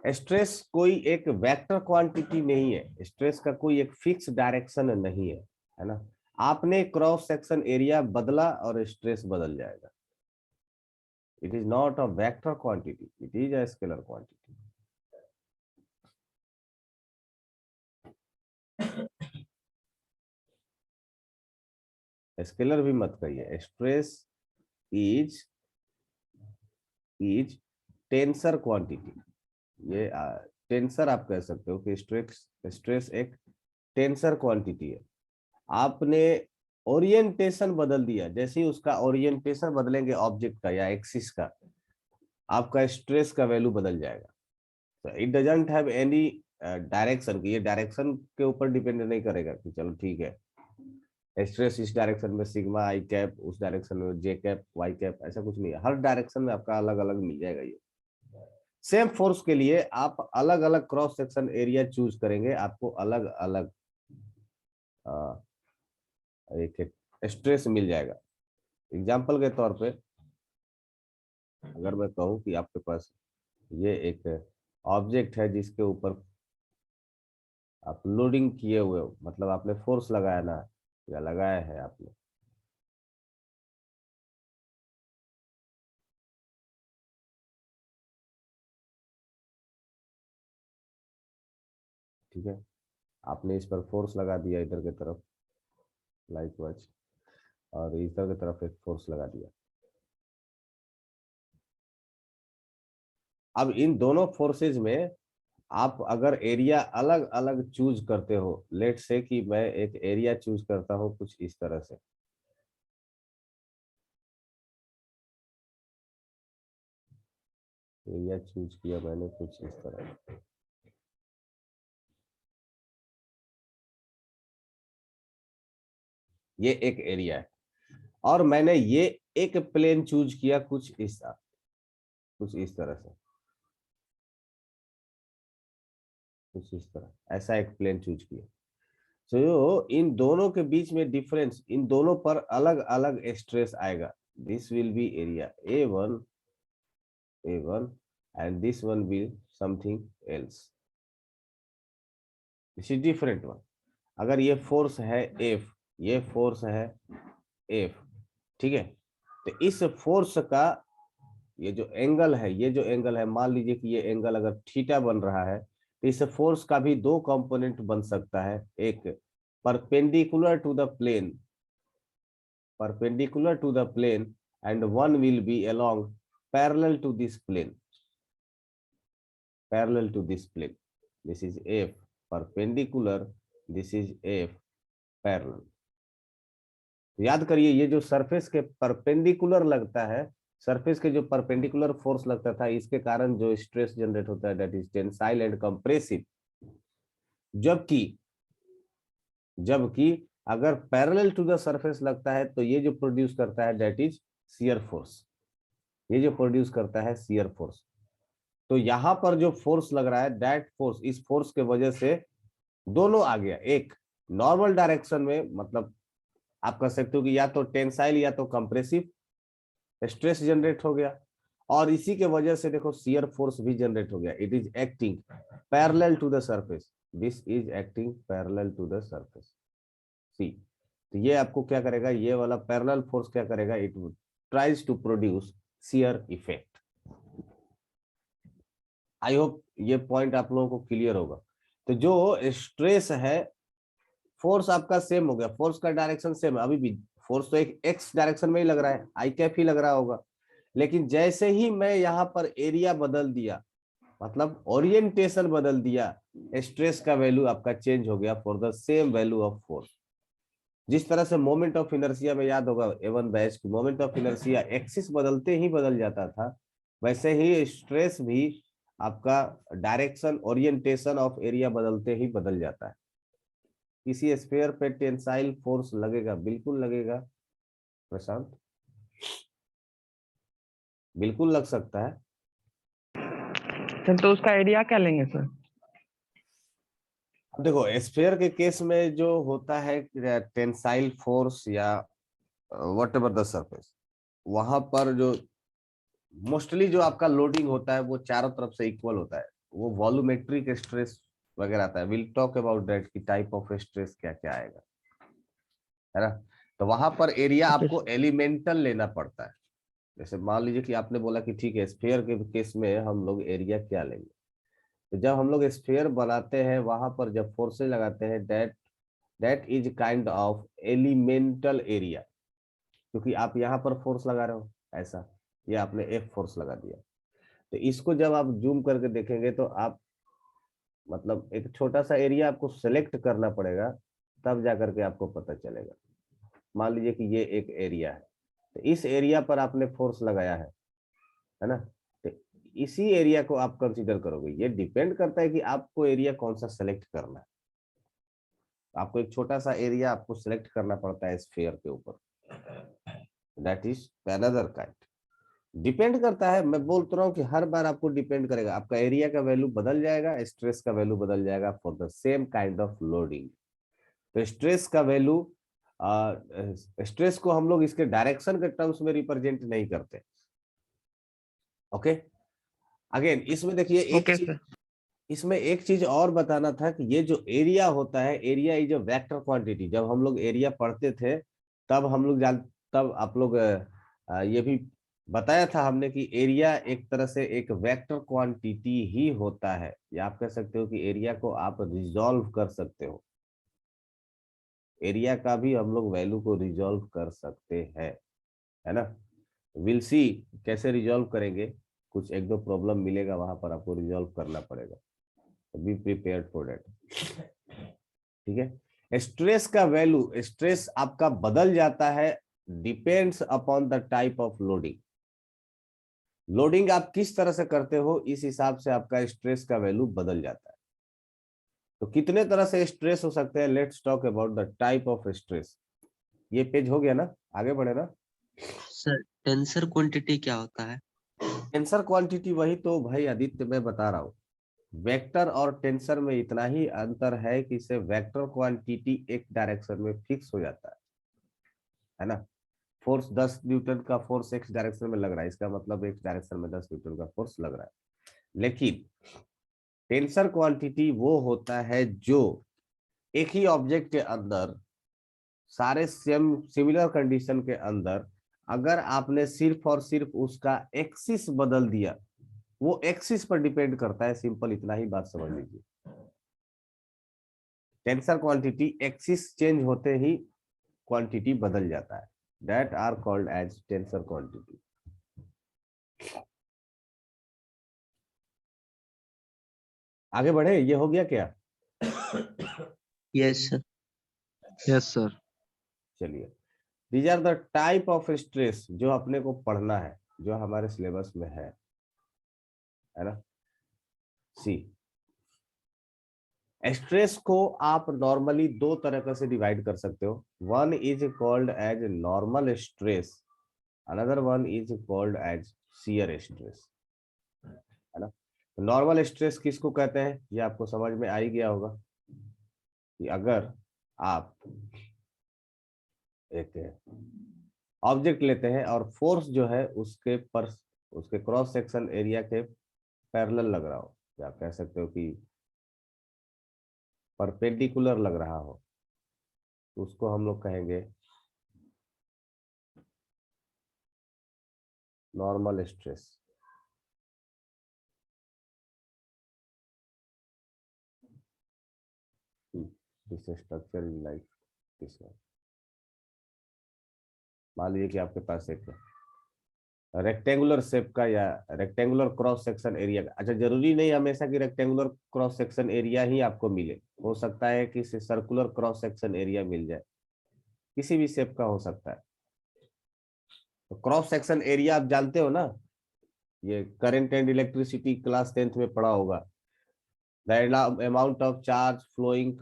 स्ट्रेस कोई एक वेक्टर क्वांटिटी नहीं है, स्ट्रेस का कोई एक फिक्स डायरेक्शन नहीं है ना? आपने क्रॉस सेक्शन एरिया बदला और स्ट्रेस बदल जाएगा। It is not a vector quantity, it is a scalar quantity. Scalar भी मत कहिए। Stress is tensor quantity. ये टेंसर आप कह सकते हो कि स्ट्रेस एक टेंसर क्वांटिटी है। आपने ओरिएंटेशन बदल दिया, जैसे ही उसका ओरिएंटेशन बदलेंगे ऑब्जेक्ट का या एक्सिस का, आपका स्ट्रेस का वैल्यू बदल जाएगा। It doesn't have any direction की, ये डायरेक्शन के ऊपर डिपेंड नहीं करेगा कि चलो ठीक है स्ट्रेस इस डायरेक्शन में सिग्मा आई कैप, उस डायरेक्शन में जे कैप वाई कैप, ऐसा कुछ नहीं है। हर डायरेक्शन में आपका अलग अलग मिल जाएगा। ये सेम फोर्स के लिए आप अलग अलग क्रॉस सेक्शन एरिया चूज करेंगे, आपको अलग अलग एक स्ट्रेस मिल जाएगा। एग्जाम्पल के तौर पे अगर मैं कहूँ कि आपके पास ये एक ऑब्जेक्ट है जिसके ऊपर आप लोडिंग किए हुए हो, मतलब आपने फोर्स लगाया ना, या लगाया है आपने, ठीक है, आपने इस पर फोर्स लगा दिया इधर की तरफ लाइक वाइज, और इधर की तरफ एक फोर्स लगा दिया। अब इन दोनों फोर्सेज में आप अगर एरिया अलग अलग चूज करते हो, लेट से कि मैं एक एरिया चूज करता हूं कुछ इस तरह से, एरिया चूज किया मैंने कुछ इस तरह से, ये एक एरिया है, और मैंने ये एक प्लेन चूज किया कुछ इस तरह से, कुछ इस तरह, ऐसा एक प्लेन चूज किया। तो इन दोनों के बीच में डिफरेंस, इन दोनों पर अलग अलग स्ट्रेस आएगा। This will B area A1 and this one will something else, this is different one. अगर ये फोर्स है F, ये फोर्स है F, ठीक है, तो इस फोर्स का ये जो एंगल है, ये जो एंगल है, मान लीजिए कि ये एंगल अगर थीटा बन रहा है, तो इस फोर्स का भी दो कंपोनेंट बन सकता है, एक perpendicular to the plane, perpendicular to the plane, and one will be along parallel to this plane, parallel to this plane. This is F perpendicular, this is F parallel. याद करिए, ये जो सरफेस के perpendicular लगता है, surface के जो perpendicular force लगता था, इसके कारण जो स्ट्रेस जनरेट होता है that is tensile and compressive. जबकि जबकि अगर पैरेलल टू द सरफेस लगता है तो ये जो प्रोड्यूस करता है दैट इज शियर फोर्स, ये जो प्रोड्यूस करता है शियर फोर्स। तो यहां पर जो फोर्स लग रहा है दैट फोर्स, इस फोर्स के वजह से दोनों आ गया, एक नॉर्मल डायरेक्शन में, मतलब आप कह सकते हो कि या तो टेंसाइल या तो कंप्रेसिव स्ट्रेस जनरेट हो गया, और इसी के वजह से देखो शियर फोर्स भी जनरेट हो गया। It is acting parallel to the surface, this is acting parallel to the surface C. तो ये आपको क्या करेगा, ये वाला पैरेलल फोर्स क्या करेगा, it tries to produce shear effect. I hope ये पॉइंट आप लोगों को क्लियर होगा। तो जो स्ट्रेस है, फोर्स आपका सेम हो गया, फोर्स का डायरेक्शन सेम है, अभी भी फोर्स तो एक एक्स डायरेक्शन में ही लग रहा है, आई कैप ही लग रहा होगा, लेकिन जैसे ही मैं यहाँ पर एरिया बदल दिया, मतलब ओरिएंटेशन बदल दिया, स्ट्रेस का वैल्यू आपका चेंज हो गया for the same value of force. जिस तरह से मोमेंट ऑफ इनर्शिया में याद होगा A1 बैच की, मोमेंट ऑफ इनर्शिया एक्सिस बदलते ही बदल जाता था, वैसे ही स्ट्रेस भी आपका डायरेक्शन ओरिएंटेशन ऑफ एरिया बदलते ही बदल जाता है। किसी स्फीयर पे टेंसाइल फोर्स लगेगा, बिल्कुल लगेगा प्रशांत, बिल्कुल लग सकता है सर। तो उसका एरिया क्या लेंगे सर? अब देखो स्फीयर के केस में जो होता है टेंसाइल फोर्स या वट एवर द सरफेस, वहां पर जो मोस्टली जो आपका लोडिंग होता है वो चारों तरफ से इक्वल होता है, वो वॉल्यूमेट्रिक स्ट्रेस वगैरह आता है। विल टॉक अबाउट दैट की टाइप ऑफ स्ट्रेस क्या क्या आएगा, है ना। तो वहां पर एरिया आपको एलिमेंटल लेना पड़ता है। जैसे मान लीजिए कि आपने बोला कि ठीक है स्फीयर के केस में हम लोग एरिया क्या लेंगे, तो जब हम लोग स्फीयर बनाते हैं वहां पर जब फोर्सेज लगाते हैं that is kind of elemental area, क्योंकि आप यहाँ पर फोर्स लगा रहे हो ऐसा, ये आपने F फोर्स लगा दिया। तो इसको जब आप जूम करके देखेंगे तो आप मतलब एक छोटा सा एरिया आपको सेलेक्ट करना पड़ेगा, तब जाकर के आपको पता चलेगा। मान लीजिए कि ये एक एरिया है, तो इस एरिया पर आपने फोर्स लगाया है ना, तो इसी एरिया को आप कंसीडर करोगे। ये डिपेंड करता है कि आपको एरिया कौन सा सेलेक्ट करना है। आपको एक छोटा सा एरिया आपको सेलेक्ट करना पड़ता है स्फीयर के ऊपर, that is another kind. Depend करता है, मैं बोल तो रहा हूँ कि हर बार आपको डिपेंड करेगा, आपका एरिया का वैल्यू बदल जाएगा, स्ट्रेस का वैल्यू बदल जाएगा for the same kind of loading. तो स्ट्रेस का वैल्यू, स्ट्रेस को हम लोग इसके डायरेक्शन के टर्म्स में रिप्रेजेंट नहीं करते। ओके अगेन इसमें देखिए इसमें एक चीज और बताना था कि ये जो एरिया होता है, area is a vector quantity. जब हम लोग एरिया पढ़ते थे तब हम लोग तब आप लोग ये भी बताया था हमने कि एरिया एक तरह से एक वेक्टर क्वांटिटी ही होता है, या आप कह सकते हो कि एरिया को आप रिजॉल्व कर सकते हो, एरिया का भी हम लोग वैल्यू को रिजॉल्व कर सकते हैं, है ना। विल सी कैसे रिजॉल्व करेंगे, कुछ एक दो प्रॉब्लम मिलेगा वहां पर आपको रिजॉल्व करना पड़ेगा। Be prepared for that. ठीक है, स्ट्रेस का वैल्यू, स्ट्रेस आपका बदल जाता है, depends upon the type of loading. Loading आप किस तरह से करते हो, इस हिसाब से आपका स्ट्रेस का वैल्यू बदल जाता है। तो कितने तरह से स्ट्रेस हो सकते हैं, let's talk about the type of stress. ये पेज हो गया ना, आगे बढ़े ना। सर टेंसर क्वांटिटी क्या होता है? टेंसर क्वांटिटी, वही तो भाई आदित्य मैं बता रहा हूँ, वेक्टर और टेंसर में इतना ही अंतर है कि इसे वेक्टर क्वांटिटी एक डायरेक्शन में फिक्स हो जाता है ना। फोर्स 10 न्यूटन का फोर्स एक्स डायरेक्शन में लग रहा है, इसका मतलब एक्स डायरेक्शन में 10 न्यूटन का फोर्स लग रहा है। लेकिन टेंसर क्वांटिटी वो होता है जो एक ही ऑब्जेक्ट के अंदर सारे सेम सिमिलर कंडीशन के अंदर अगर आपने सिर्फ और सिर्फ उसका एक्सिस बदल दिया, वो एक्सिस पर डिपेंड करता है, सिंपल इतना ही बात समझ लीजिए। टेंसर क्वांटिटी एक्सिस चेंज होते ही क्वांटिटी बदल जाता है, that are called as tensor quantity. आगे बढ़े, ये हो गया क्या? Yes sir. Yes sir. चलिए, these are the type of stress जो अपने को पढ़ना है, जो हमारे सिलेबस में है ना। सी, स्ट्रेस को आप नॉर्मली दो तरह से डिवाइड कर सकते हो। One is called as normal stress, another one is called as shear stress, है ना। नॉर्मल स्ट्रेस किसको कहते हैं, ये आपको समझ में आ ही गया होगा कि अगर आप एक ऑब्जेक्ट लेते हैं और फोर्स जो है उसके क्रॉस सेक्शन एरिया के पैरेलल लग रहा हो, या आप कह सकते हो कि परपेंडिकुलर लग रहा हो, तो उसको हम लोग कहेंगे normal stress. This structure is like this one. मान लीजिए कि आपके पास एक रेक्टेंगुलर शेप का या रेक्टेंगुलर क्रॉस सेक्शन एरिया का, अच्छा जरूरी नहीं हमेशा कि रेक्टेंगुलर क्रॉस सेक्शन एरिया ही आपको मिले, हो सकता है कि सर्कुलर क्रॉस सेक्शन एरिया मिल जाए, किसी भी शेप का हो सकता है। तो क्रॉस सेक्शन एरिया आप जानते हो ना, ये current and electricity class 10th में पढ़ा होगा। The amount of charge flowing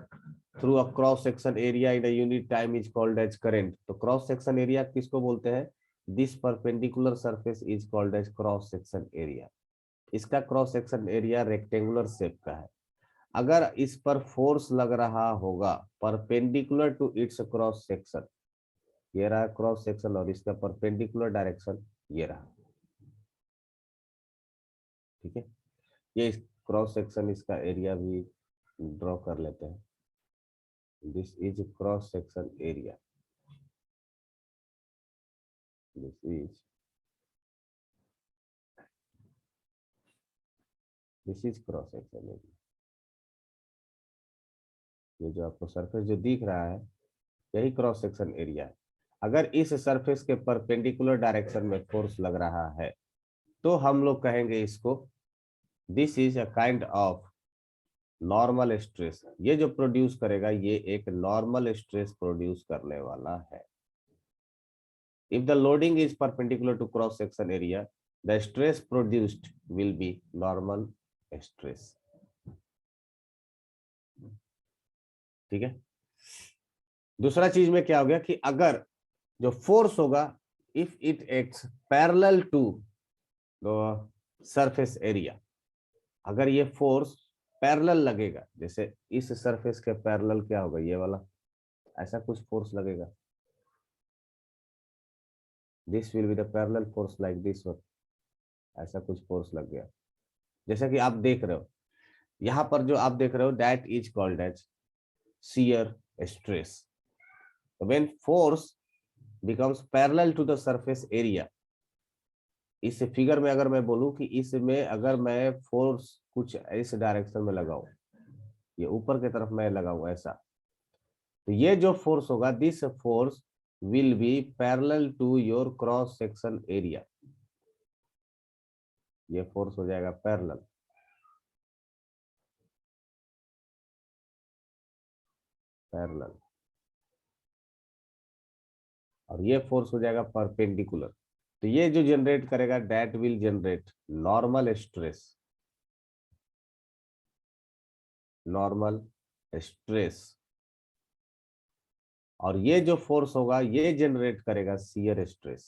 through a cross section area in a unit time is called as current. तो क्रॉस सेक्शन एरिया किसको बोलते हैं, this perpendicular surface is called as cross section area. इसका cross section area rectangular shape का है। अगर इस पर फोर्स लग रहा होगा perpendicular to its cross section, ये रहा क्रॉस सेक्शन और इसका परपेंडिकुलर डायरेक्शन ये रहा, ठीक है। ये क्रॉस सेक्शन, इसका एरिया भी ड्रॉ कर लेते हैं। This is cross section area, this is cross section area. ये जो आपको सरफेस जो दिख रहा है, यही क्रॉस सेक्शन एरिया है। अगर इस सरफेस के परपेंडिकुलर डायरेक्शन में फोर्स लग रहा है तो हम लोग कहेंगे इसको this is a kind of normal stress. ये जो प्रोड्यूस करेगा ये एक नॉर्मल स्ट्रेस प्रोड्यूस करने वाला है। If the loading is perpendicular to cross section area, the stress produced will be normal stress. ठीक है। दूसरा चीज में क्या हो गया कि अगर जो फोर्स होगा, if it acts parallel to the surface area, अगर ये फोर्स पैरेलल लगेगा, जैसे इस सरफेस के पैरेलल क्या होगा, ये वाला, ऐसा कुछ फोर्स लगेगा, this will be the parallel force like this one, ऐसा कुछ फोर्स लग गया। जैसा कि आप देख रहे हो यहां पर, जो आप देख रहे हो that is called as shear stress. When force becomes parallel to the surface area, इस फिगर में अगर मैं बोलूं कि इसमें अगर मैं फोर्स कुछ इस डायरेक्शन में लगाऊं, ये ऊपर की तरफ मैं लगाऊं ऐसा, तो ये जो फोर्स होगा this force will be parallel to your cross section area, ये फोर्स हो जाएगा पैरेलल। पैरेलल, और ये फोर्स हो जाएगा परपेंडिकुलर। तो ये जो जनरेट करेगा that will generate normal stress, normal stress. और ये जो फोर्स होगा ये जनरेट करेगा shear stress,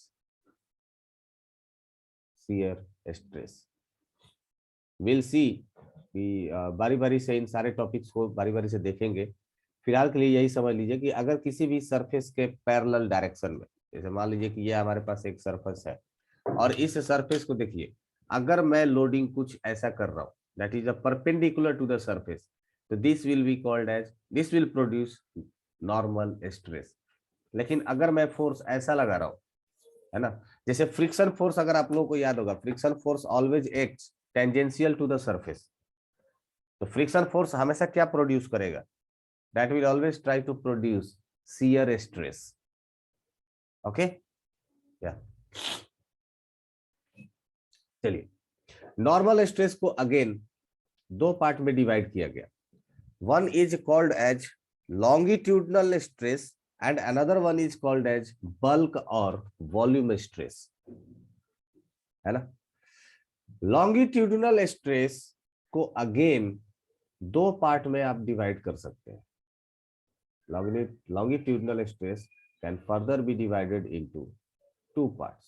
shear stress. Will see कि बारी बारी से इन सारे टॉपिक्स को बारी बारी से देखेंगे। फिलहाल के लिए यही समझ लीजिए कि अगर किसी भी सरफेस के पैरेलल डायरेक्शन में, जैसे मान लीजिए कि ये हमारे पास एक सरफेस है और इस सरफेस को देखिए, अगर मैं लोडिंग कुछ ऐसा कर रहा हूं that is a perpendicular to the surface, तो this will be called as, this will produce normal stress. लेकिन अगर मैं फोर्स ऐसा लगा रहा हूं, है ना, जैसे फ्रिक्शन फोर्स, अगर आप लोगों को याद होगा, friction force always acts tangential to the surface. तो फ्रिक्शन फोर्स हमेशा क्या प्रोड्यूस करेगा, that will always try to produce shear stress. Okay, या चलिए, नॉर्मल स्ट्रेस को अगेन दो पार्ट में डिवाइड किया गया। One is called as longitudinal stress and another one is called as bulk और वॉल्यूम स्ट्रेस, है ना। लॉन्गिट्यूडनल स्ट्रेस को अगेन दो पार्ट में आप डिवाइड कर सकते हैं। longitudinal stress can further be divided into two parts.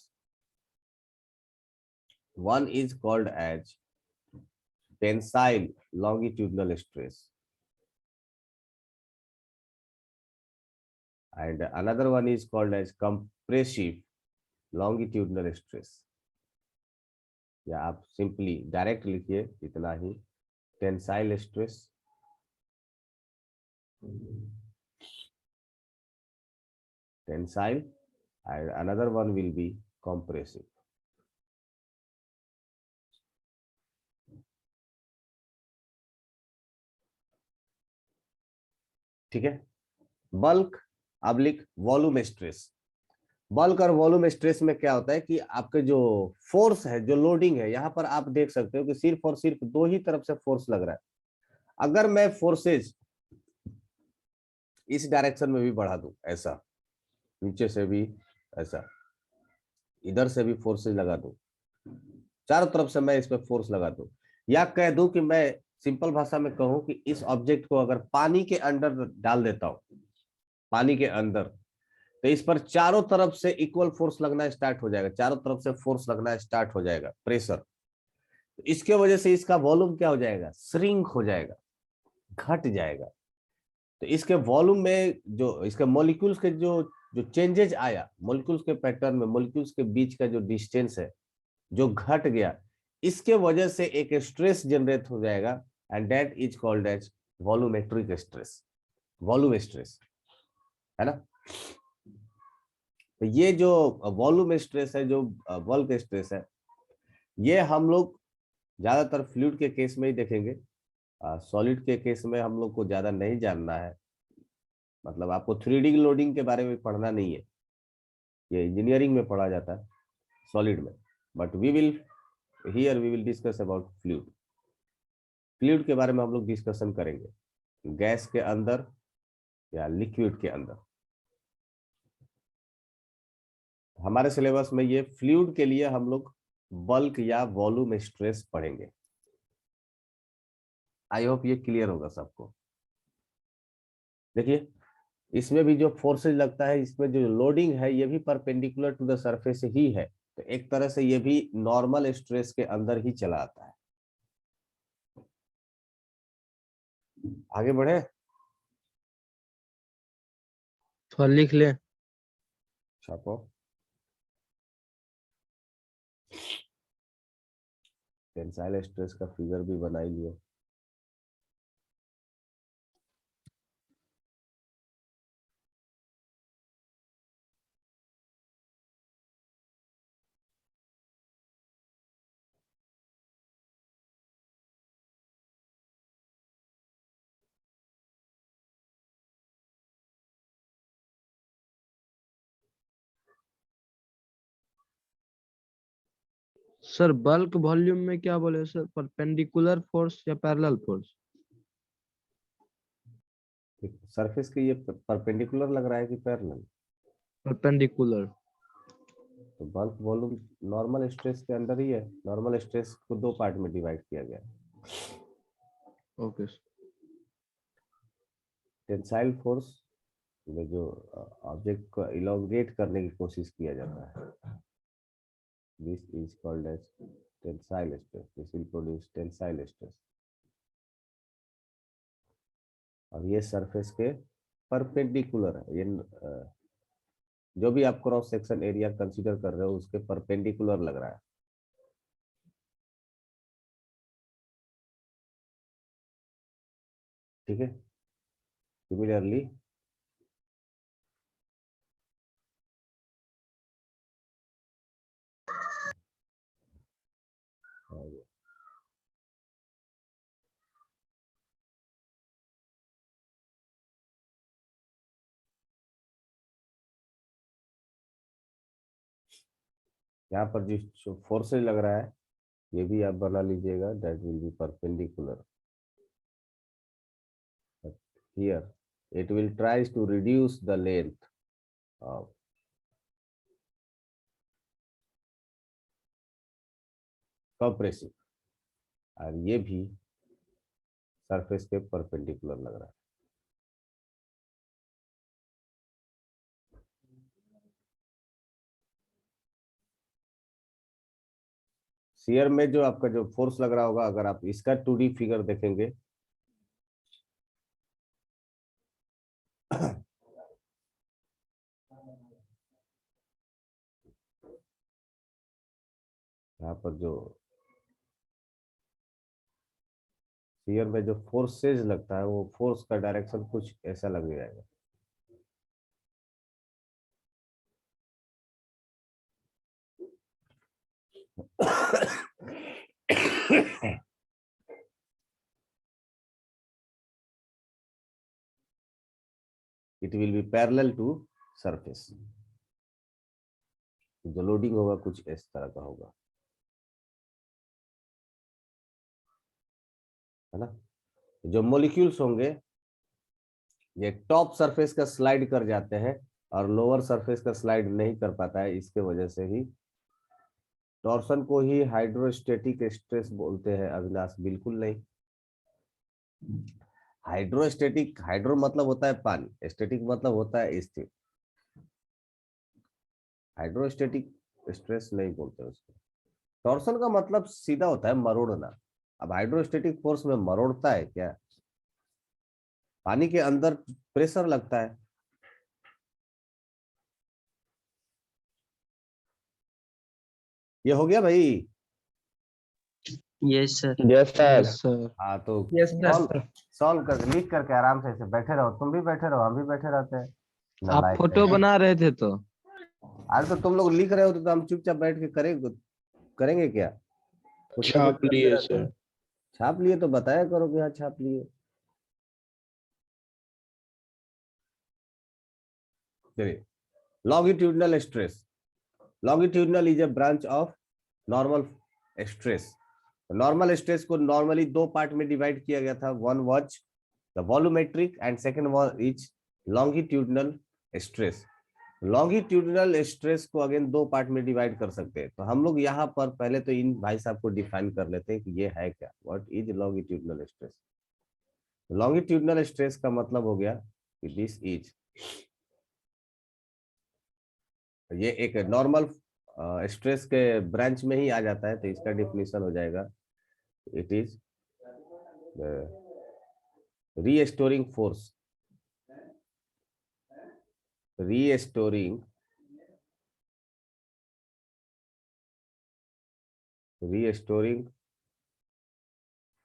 One is called as tensile longitudinal stress and another one is called as compressive longitudinal stress, या आप सिंपली डायरेक्ट लिखिए इतना ही, tensile stress, tensile, and another one will be compressive. ठीक है। Bulk oblique volume stress, bulk और volume stress में क्या होता है कि आपके जो फोर्स है, जो लोडिंग है, यहाँ पर आप देख सकते हो कि सिर्फ और सिर्फ दो ही तरफ से फोर्स लग रहा है। अगर मैं फोर्सेज इस डायरेक्शन में भी बढ़ा दूं, ऐसा नीचे से भी, ऐसा इधर से भी फोर्सेज लगा दूं, चारों तरफ से मैं इस पर फोर्स लगा दूं, या कह दूं कि मैं सिंपल भाषा में कहूं कि इस ऑब्जेक्ट को अगर पानी के अंदर डाल देता हूं, पानी के अंदर, तो इस पर चारों तरफ से इक्वल फोर्स लगना स्टार्ट हो जाएगा, चारों तरफ से फोर्स लगना स्टार्ट हो जाएगा, प्रेशर। तो इसके वजह से इसका वॉल्यूम क्या हो जाएगा, श्रिंक हो जाएगा, घट जाएगा। तो इसके वॉल्यूम में जो इसके मॉलिक्यूल्स के जो जो चेंजेज आया, मॉलिक्यूल्स के पैटर्न में, मॉलिक्यूल्स के बीच का जो डिस्टेंस है जो घट गया, इसके वजह से एक स्ट्रेस जनरेट हो जाएगा and that is called as volumetric stress, volume stress, है ना। तो ये जो वॉल्यूम स्ट्रेस है, जो बल्क स्ट्रेस है, ये हम लोग ज्यादातर फ्लूइड के केस में ही देखेंगे। सॉलिड के केस में हम लोग को ज्यादा नहीं जानना है, मतलब आपको 3D लोडिंग के बारे में पढ़ना नहीं है, ये इंजीनियरिंग में पढ़ा जाता है सॉलिड में। But we will here we will discuss about fluid. Fluid के बारे में हम लोग डिस्कशन करेंगे, गैस के अंदर या लिक्विड के अंदर। हमारे सिलेबस में ये फ्लूइड के लिए हम लोग बल्क या वॉल्यूम स्ट्रेस पढ़ेंगे। आई होप ये क्लियर होगा सबको। देखिए, इसमें भी जो फोर्सेज लगता है, इसमें जो लोडिंग है, ये भी परपेंडिकुलर टू द सरफेस ही है, तो एक तरह से ये भी नॉर्मल स्ट्रेस के अंदर ही चला आता है। आगे बढ़े, थोड़ा लिख ले। छापो, टेंसाइल स्ट्रेस का फिगर भी बना ही लियो। सर बल्क वॉल्यूम में क्या बोले सर, परपेंडिकुलर फोर्स या पैरेलल फोर्स? सरफेस के ये परपेंडिकुलर लग रहा है कि पैरेलल? परपेंडिकुलर। तो बल्क वॉल्यूम नॉर्मल स्ट्रेस के अंदर ही है। नॉर्मल स्ट्रेस को दो पार्ट में डिवाइड किया गया है। ओके। टेंसाइल फोर्स में जो ऑब्जेक्ट को इलोंगेट करने की कोशिश किया जाता है, this is called as tensile stress. This will produce tensile stress. और ये सरफेस के परपेंडिकुलर है। ये जो भी आप क्रॉस सेक्शन एरिया कंसीडर कर रहे हो उसके परपेंडिकुलर लग रहा है। ठीक है। सिमिलरली यहाँ पर जिस फोर्सेज लग रहा है ये भी आप बना लीजिएगा, that will B perpendicular. Here it will tries to reduce the length of compressive, और ये भी सरफेस के परपेंडिकुलर लग रहा है। शियर में जो आपका जो फोर्स लग रहा होगा, अगर आप इसका 2D फिगर देखेंगे यहाँ पर जो शियर में जो फोर्सेज लगता है वो फोर्स का डायरेक्शन कुछ ऐसा लग जाएगा। It will be parallel to surface. जो लोडिंग होगा कुछ इस तरह का होगा, है ना। जो मॉलिक्यूल्स होंगे ये टॉप सरफेस का स्लाइड कर जाते हैं और लोअर सरफेस का स्लाइड नहीं कर पाता है। इसके वजह से ही टॉर्सन को ही हाइड्रोस्टेटिक स्ट्रेस बोलते हैं। अविनाश बिल्कुल नहीं। हाइड्रोस्टेटिक, हाइड्रो मतलब होता है पानी, स्टेटिक मतलब होता है स्थिर। हाइड्रोस्टेटिक स्ट्रेस नहीं बोलते उसको। टॉर्सन का मतलब सीधा होता है मरोड़ना। अब हाइड्रोस्टेटिक फोर्स में मरोड़ता है क्या? पानी के अंदर प्रेशर लगता है। ये हो गया भाई। Yes sir. Yes sir. हाँ तो यस सॉल्व सॉल्व कर लिख करके आराम से ऐसे बैठे रहो। तुम भी बैठे रहो, हम भी बैठे रहते हैं। आप नालायक फोटो कहीं। बना रहे थे तो आज तो तुम लोग लिख रहे हो तो हम चुपचाप बैठ के करेंगे क्या? पुस्तक में छाप करते लिए रहते सर। हैं। छाप लिए तो बताया करो कि हाँ छाप लिए। चलिए, longitudinal stress. Longitudinal is a branch of normal stress. Normal stress को नॉर्मली दो पार्ट में डिवाइड किया गया था। One was the volumetric and second one is longitudinal stress. Longitudinal stress को अगेन दो पार्ट में डिवाइड कर सकते हैं। तो हम लोग यहाँ पर पहले तो इन भाई साहब को डिफाइन कर लेते हैं कि ये है क्या, what is longitudinal stress. Longitudinal stress का मतलब हो गया कि दिस इज, ये एक नॉर्मल स्ट्रेस के ब्रांच में ही आ जाता है। तो इसका डिफिनीशन हो जाएगा, it is restoring force, restoring restoring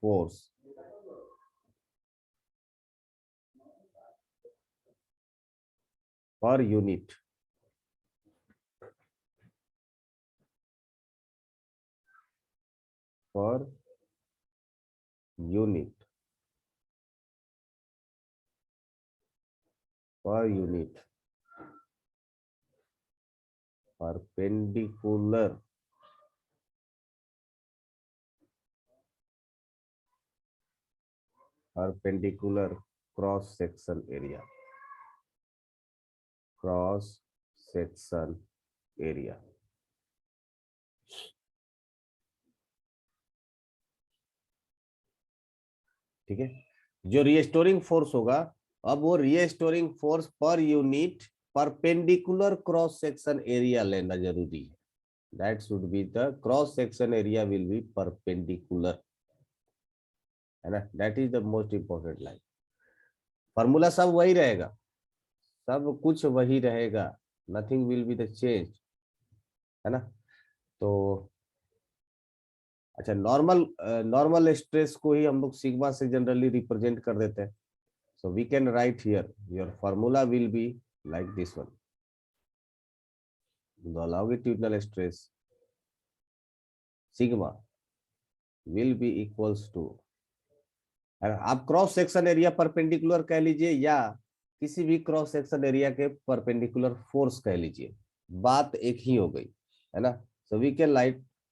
force per unit, per unit, per unit perpendicular perpendicular cross section area, cross section area. ठीक है, जो रीस्टोरिंग फोर्स होगा, अब वो restoring force per unit perpendicular cross section area लेना जरूरी है। That should be the cross section area will be perpendicular, है ना, that is the most important line. Formula सब वही रहेगा, सब कुछ वही रहेगा, nothing will be the change, है ना। तो अच्छा, नॉर्मल स्ट्रेस को ही हम लोग सिग्मा से जनरली रिप्रेजेंट कर देते हैं। So we can write here, your formula will be like this one. The longitudinal stress sigma will be equals to, आप क्रॉस सेक्शन एरिया परपेंडिकुलर कह लीजिए या किसी भी क्रॉस सेक्शन एरिया के परपेंडिकुलर फोर्स कह लीजिए, बात एक ही हो गई, है ना। So we can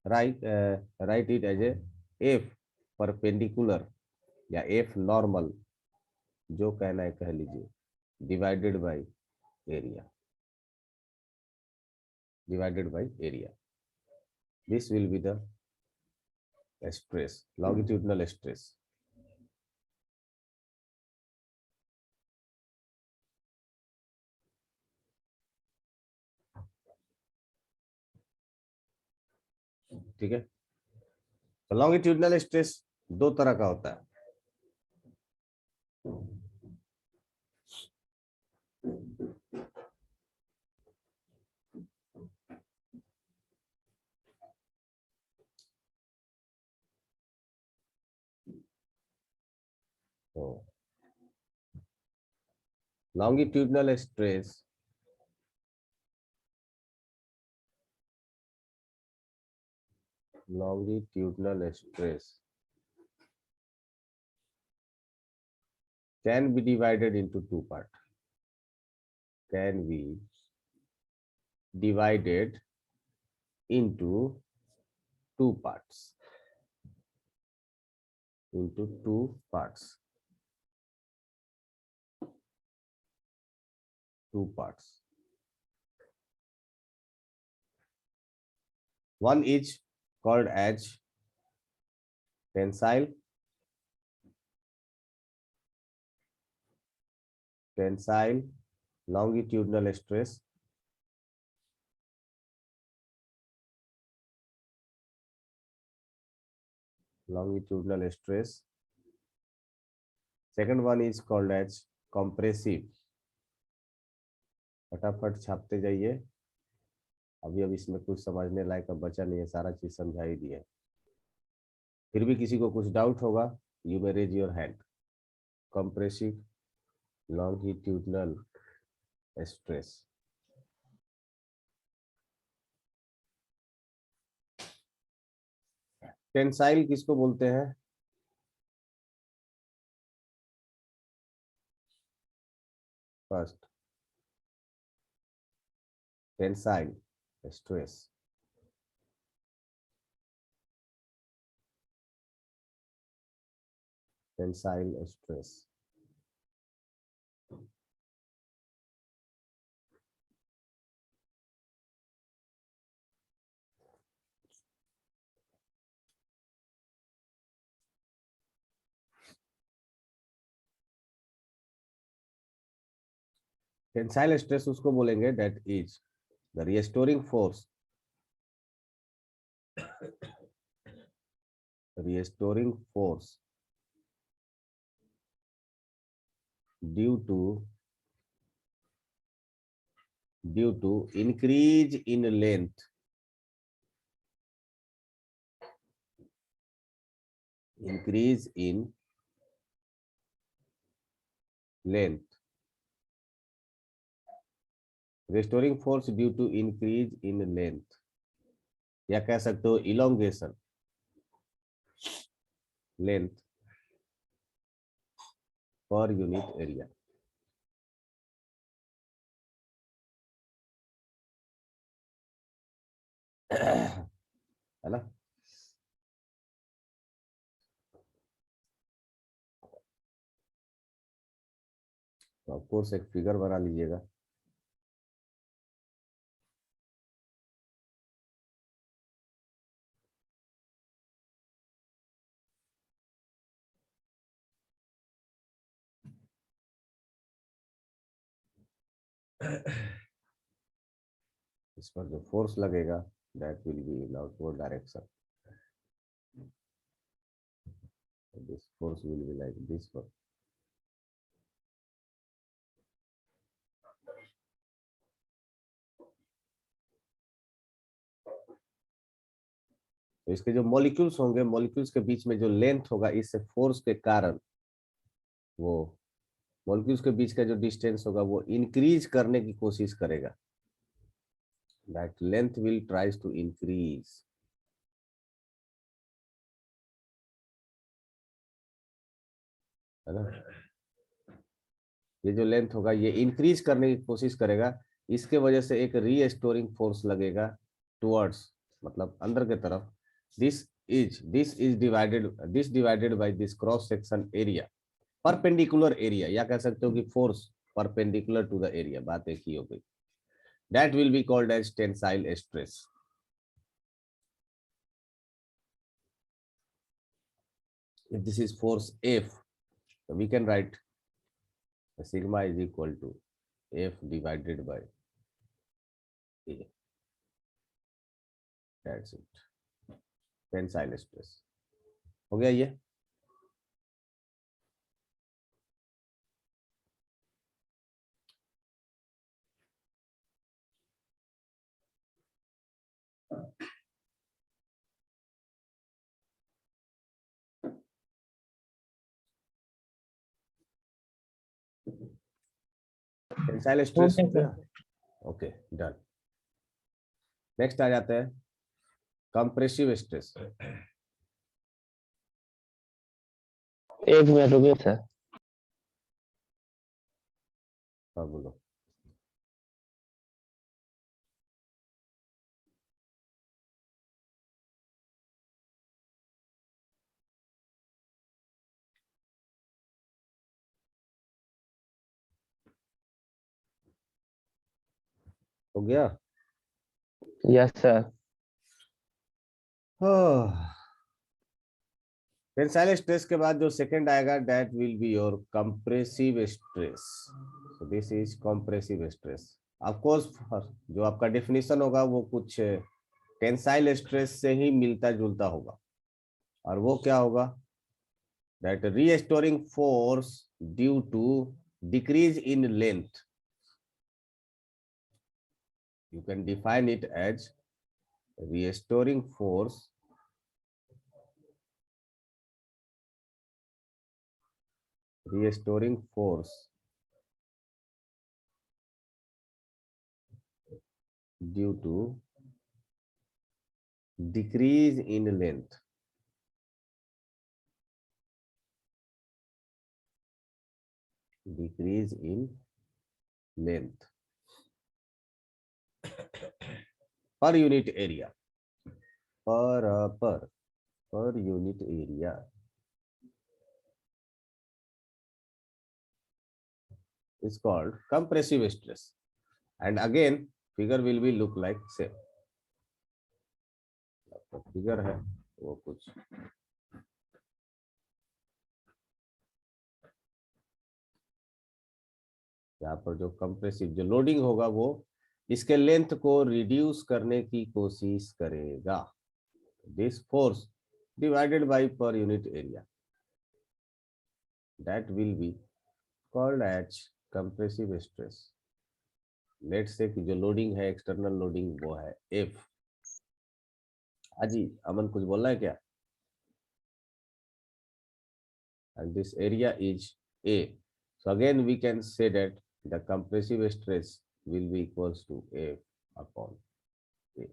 write it as a F perpendicular या एफ नॉर्मल, जो कहना है कह लीजिए, divided by area, divided by area. This will be the stress, longitudinal stress. ठीक है, तो longitudinal stress दो तरह का होता है। तो longitudinal stress can be divided into two parts, can be divided into two parts, two parts. One is called as tensile longitudinal stress, second one is called as compressive। फटाफट छापते जाइए, अभी अब इसमें कुछ समझने लायक अब बचा नहीं है, सारा चीज समझा ही दिया है। फिर भी किसी को कुछ डाउट होगा, you may raise your hand. Compressive longitudinal stress, tensile किसको बोलते हैं? First tensile stress, tensile stress. Tensile stress उसको बोलेंगे that is the restoring force, restoring force due to increase in length, increase in length, restoring force due to increase in length, या कह सकते हो elongation length per unit area। है ना। तो of course एक फिगर बना लीजिएगा। इस पर जो फोर्स लगेगा that will be in outward direction, this force will be like this one. तो इसके जो मॉलिक्यूल्स होंगे, मॉलिक्यूल्स के बीच में जो लेंथ होगा, इस फोर्स के कारण वो मॉलिक्यूल्स के बीच का जो डिस्टेंस होगा वो इंक्रीज करने की कोशिश करेगा। That length will tries to increase. है ना, ये जो लेंथ होगा ये इंक्रीज करने की कोशिश करेगा। इसके वजह से एक रीस्टोरिंग फोर्स लगेगा टुवर्ड्स, मतलब अंदर के तरफ। This divided by this cross section area, perpendicular area, या कह सकते हो कि force perpendicular to the area, बात एक ही हो गई। That will be called as tensile stress. If this is force F, so we can write sigma is equal to F divided by A. That's it. Tensile stress हो गया ये। Tensile stress हो गया। Okay, done. नेक्स्ट आ जाते हैं compressive stress. एक minute रुकिए sir. हाँ बोलो। हो गया। Yes sir. टेंसाइल स्ट्रेस के बाद जो सेकंड आएगा that will be your compressive stress. So this is compressive stress. Of course जो आपका डेफिनेशन होगा वो कुछ टेंसाइल स्ट्रेस से ही मिलता जुलता होगा, और वो क्या होगा, that restoring force due to decrease in length. You can define it as restoring force due to decrease in length. Decrease in length per unit area. Per unit area. Is called compressive stress. And again, figure will be look like same. Figure है वो कुछ यहाँ पर जो compressive जो loading होगा वो इसके लेंथ को रिड्यूस करने की कोशिश करेगा। This force divided by per unit area, that will be called as compressive stress. Let's say कि जो लोडिंग है एक्सटर्नल लोडिंग वो है F। अजी अमन कुछ बोलना है क्या? And this area is A. So again we can say that the compressive stress will be equals to F upon A.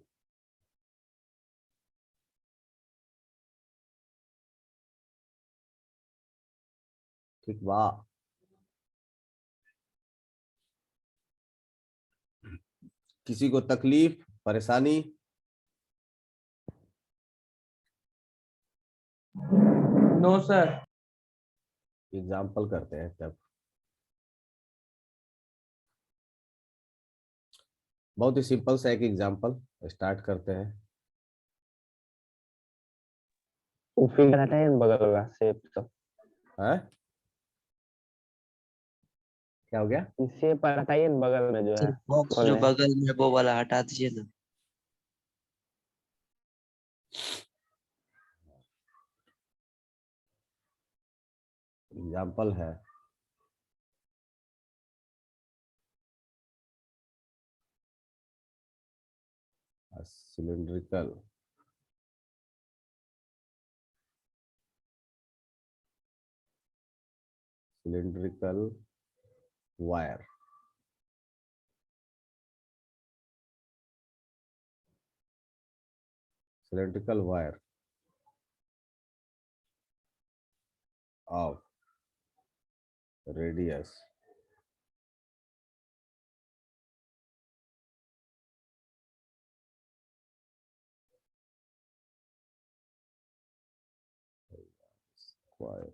ठीक बा? किसी को तकलीफ परेशानी? No sir. एग्जाम्पल करते हैं तब। बहुत ही सिंपल सा एक एग्जांपल स्टार्ट करते हैं। वो फिगर हटाइए ना बगल वाला शेप तो। हैं? क्या हो गया? शेप पर हटाइए ना बगल में जो सर है। बॉक्स खोल जो रहे हैं। बगल में वो वाला हटा दीजिए ना। एग्जांपल है cylindrical wire. cylindrical wire of radius square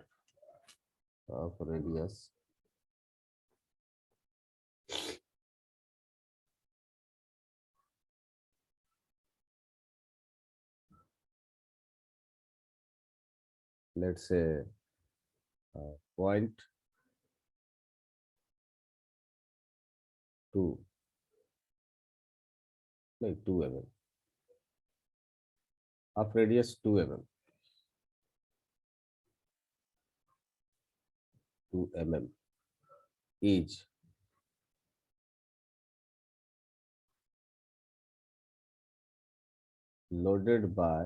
of radius let's say 0.2 नहीं 2 mm of radius 2 mm 2 mm is loaded by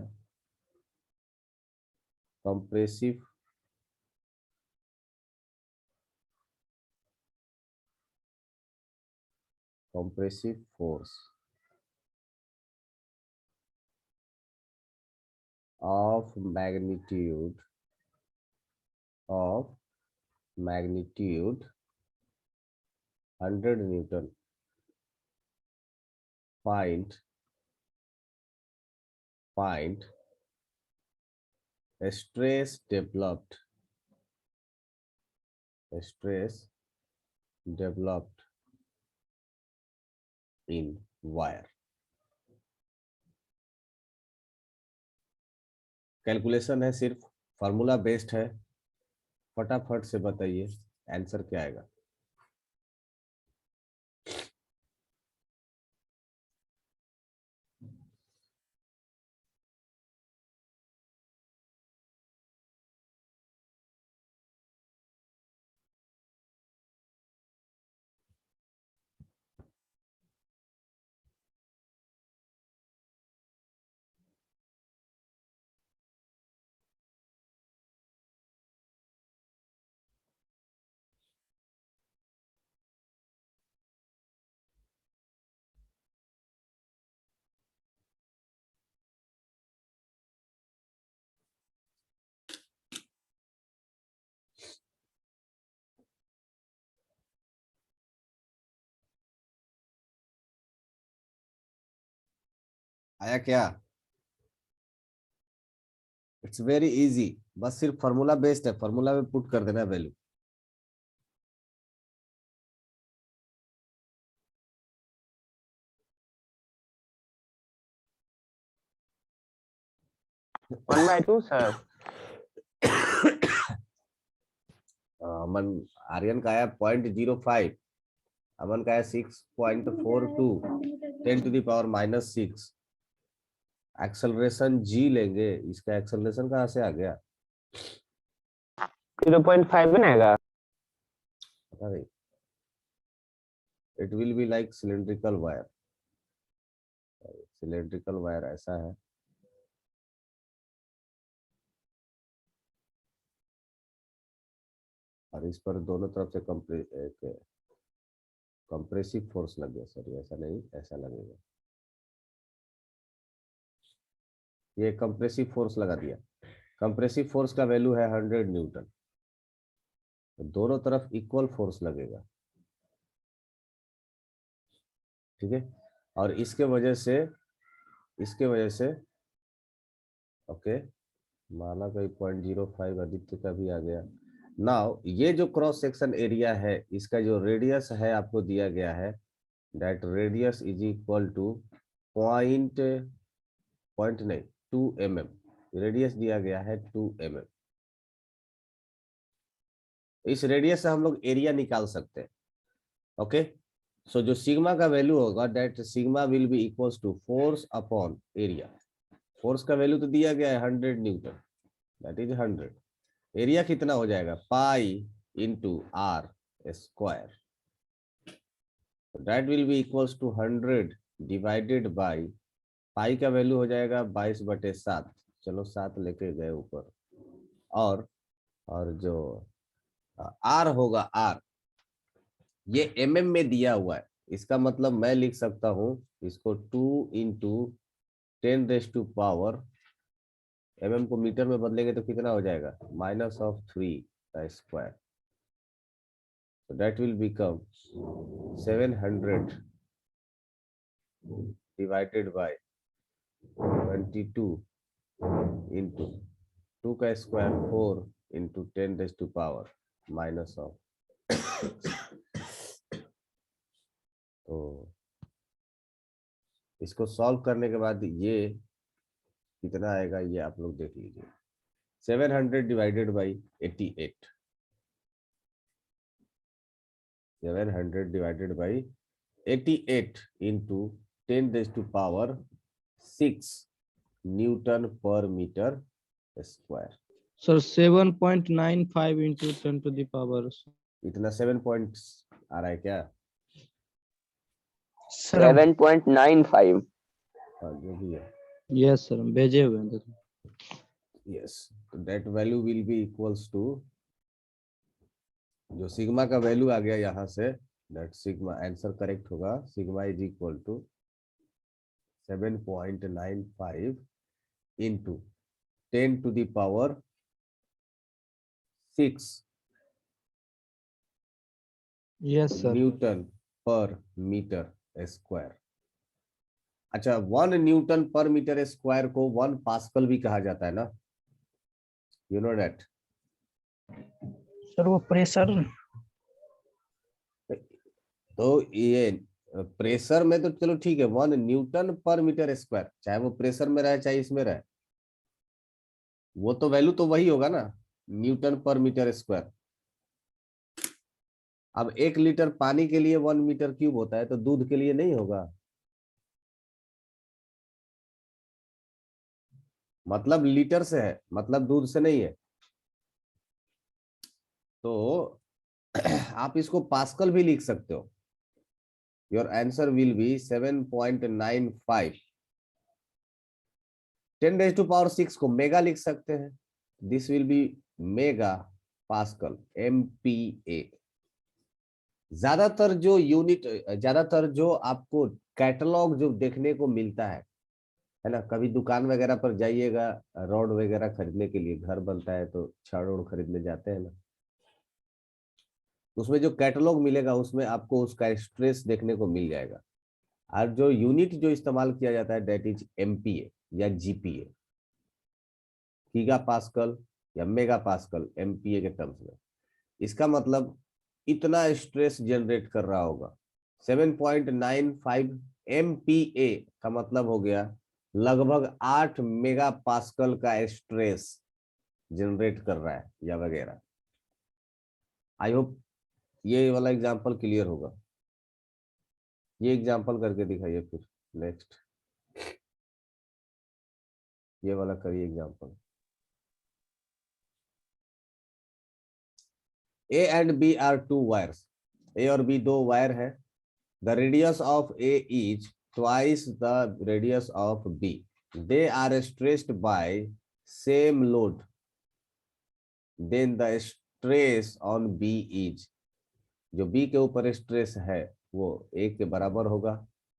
compressive force of magnitude 100 Newton. Find stress developed in wire. Calculation है, सिर्फ formula based है। फटाफट से बताइए answer क्या आएगा। आया क्या? इट्स वेरी इजी, बस सिर्फ फार्मूला बेस्ड है, फार्मूला में पुट कर देना value. One by two sir. Aman Aryan का आया 0.05, अमन का आया 6.42, 10⁻⁻6। एक्सेलरेशन जी लेंगे, इसका एक्सेलरेशन कहाँ से आ गया? 0.5 बनाएगा। पता नहीं। It will be like cylindrical wire ऐसा है। और इस पर दोनों तरफ से कंप्रेसिव फोर्स लग गया। सॉरी ऐसा नहीं, ऐसा लगेगा। ये कंप्रेसिव फोर्स लगा दिया। कंप्रेसिव फोर्स का वैल्यू है 100 न्यूटन। तो दोनों तरफ इक्वल फोर्स लगेगा, ठीक है। और इसके वजह से ओके, माना कोई 0.05 आदित्य का भी आ गया। नाउ ये जो क्रॉस सेक्शन एरिया है, इसका जो रेडियस है आपको दिया गया है that radius is equal to point नहीं 2 mm, रेडियस दिया गया है 2 mm। इस रेडियस से हम लोग एरिया निकाल सकते हैं। ओके, सो जो सिग्मा का वैल्यू होगा that sigma will be equals to force upon area. Force का वैल्यू तो दिया गया है 100 न्यूटन, दैट इज 100। एरिया कितना हो जाएगा pi into r square, that will be equals to 100 divided by pi का वैल्यू हो जाएगा 22/7, चलो 7 लेके गए ऊपर, और जो आर होगा आर, ये mm में दिया हुआ है, इसका मतलब मैं लिख सकता हूं इसको 2 इंटू 10⁻⁴, mm को मीटर में बदलेंगे तो कितना हो जाएगा -3 का square, so that will become 700 divided by 22 into 2 का स्क्वायर 4 into 10⁻⁻। तो इसको सॉल्व करने के बाद ये कितना आएगा ये आप लोग देख लीजिए, 700 divided by 88, 700 divided by 88 into 10⁻⁶ Newton per metre square. Sir 7.95 into 10 to the power। इतना 7 पॉइंट आ रहा है क्या? सर हम 7.95। हाँ, जो भी है, यस सर भेजे हुए हैं देखो। Yes, that value will be equals to, जो सिग्मा का वैल्यू आ गया यहाँ से, दैट सिग्मा आंसर करेक्ट होगा, sigma is equal to 7.95 into 10⁶ yes sir. Newton per metre square. अच्छा, 1 न्यूटन पर मीटर स्क्वायर को 1 पास्कल भी कहा जाता है ना, यू नो दैट। सर वो प्रेशर, तो ये प्रेशर में तो चलो ठीक है, 1 न्यूटन पर मीटर स्क्वायर, चाहे वो प्रेशर में रहे चाहे इसमें रहे, वो तो वैल्यू तो वही होगा ना, न्यूटन पर मीटर स्क्वायर। अब 1 लीटर पानी के लिए 1 मीटर क्यूब होता है, तो दूध के लिए नहीं होगा, मतलब लीटर से है, मतलब दूध से नहीं है। तो आप इसको पास्कल भी लिख सकते हो, योर आंसर विल बी 7.95। 10⁻⁶ को मेगा लिख सकते हैं, this will B mega pascal, MPa। ज्यादातर जो आपको कैटलॉग जो देखने को मिलता है ना, कभी दुकान वगैरह पर जाइएगा, रॉड वगैरह खरीदने के लिए, घर बनता है तो छड़ उड़ खरीदने जाते हैं ना, उसमें जो कैटलॉग मिलेगा उसमें आपको उसका स्ट्रेस देखने को मिल जाएगा, और जो यूनिट जो इस्तेमाल किया जाता है दैट इज MPa या GPa, गीगा पास्कल या मेगा पास्कल, MPa के टर्म्स में। इसका मतलब इतना स्ट्रेस जनरेट कर रहा होगा, 7.95 MPa का मतलब हो गया लगभग 8 मेगा पास्कल का स्ट्रेस जनरेट कर रहा है या वगैरह। आई होप ये वाला एग्जांपल क्लियर होगा। ये एग्जांपल करके दिखाइए फिर नेक्स्ट, ये वाला करिए example. A and B are 2 wires, A और B 2 वायर है, the radius of A is twice the radius of B, they are stressed by same load, then the stress on B is, जो B के ऊपर stress है वो A के बराबर होगा,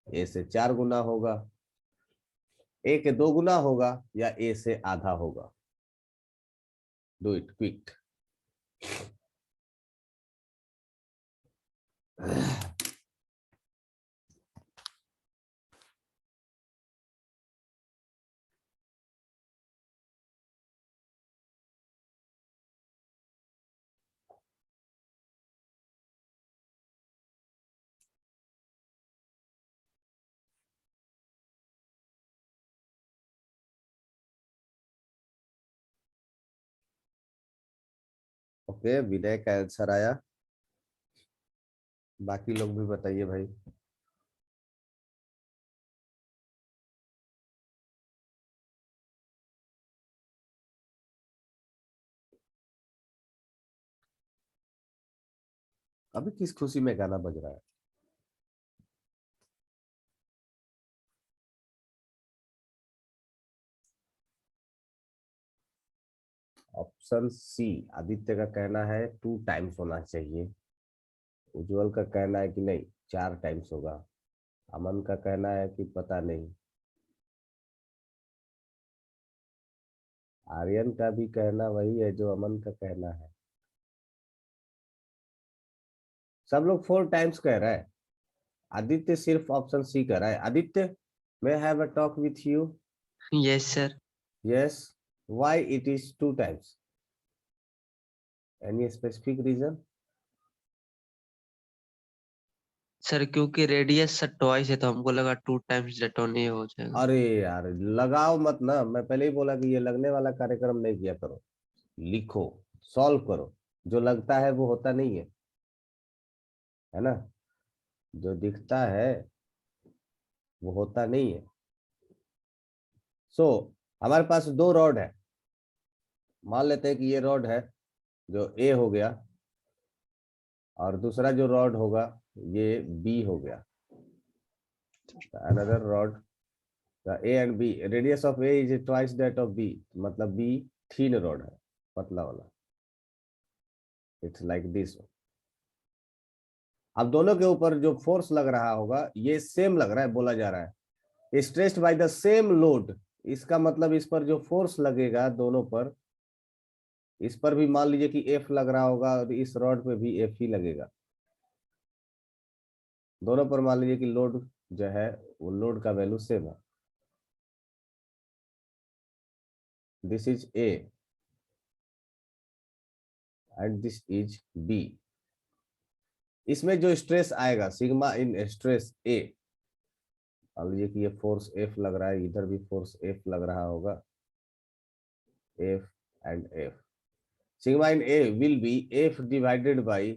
A से 4 गुना होगा, A के 2 गुना होगा, या A से आधा होगा। Do it quick. ओके, विनय का आंसर आया। बाकी लोग भी बताइए भाई। अभी किस खुशी में गाना बज रहा है? ऑप्शन सी, आदित्य का कहना है 2 टाइम्स होना चाहिए। उज्जवल का कहना है कि नहीं 4 टाइम्स होगा। अमन का कहना है कि पता नहीं। आर्यन का भी कहना वही है जो अमन का कहना है। सब लोग 4 टाइम्स कह रहा है। आदित्य सिर्फ ऑप्शन सी कह रहा है। Aditya, may I have a talk with you? Yes, sir. Yes. Why it is 2 times? Any specific reason? Sir क्योंकि रेडियस सर ट्वाइस है तो हमको लगा 2 टाइम्स डेटोन ही हो जाएगा। अरे यार लगाओ मत ना, मैं पहले ही बोला कि ये लगने वाला कार्यक्रम नहीं किया करो। लिखो, सॉल्व करो। जो लगता है वो होता नहीं है ना? जो दिखता है वो होता नहीं है। सो हमारे पास 2 रॉड है। मान लेते हैं कि ये रॉड है जो ए हो गया, और दूसरा जो रॉड होगा ये बी हो गया। Another rod, A and B, radius of A is twice that of B, मतलब बी थीन रॉड है, पतला वाला। It's like this. अब दोनों के ऊपर जो फोर्स लग रहा होगा ये सेम लग रहा है, बोला जा रहा है stressed by the same load. इसका मतलब इस पर जो फोर्स लगेगा दोनों पर, इस पर भी मान लीजिए कि एफ लग रहा होगा और इस रॉड पे भी एफ ही लगेगा। दोनों पर मान लीजिए कि लोड जो है वो लोड का वैल्यू सेम है। This is A and this is B. इसमें जो स्ट्रेस आएगा सिग्मा इन स्ट्रेस ए, मान लीजिए कि ये फोर्स एफ लग रहा है, इधर भी फोर्स एफ लग रहा होगा, F and F. Sigma in A will be F divided by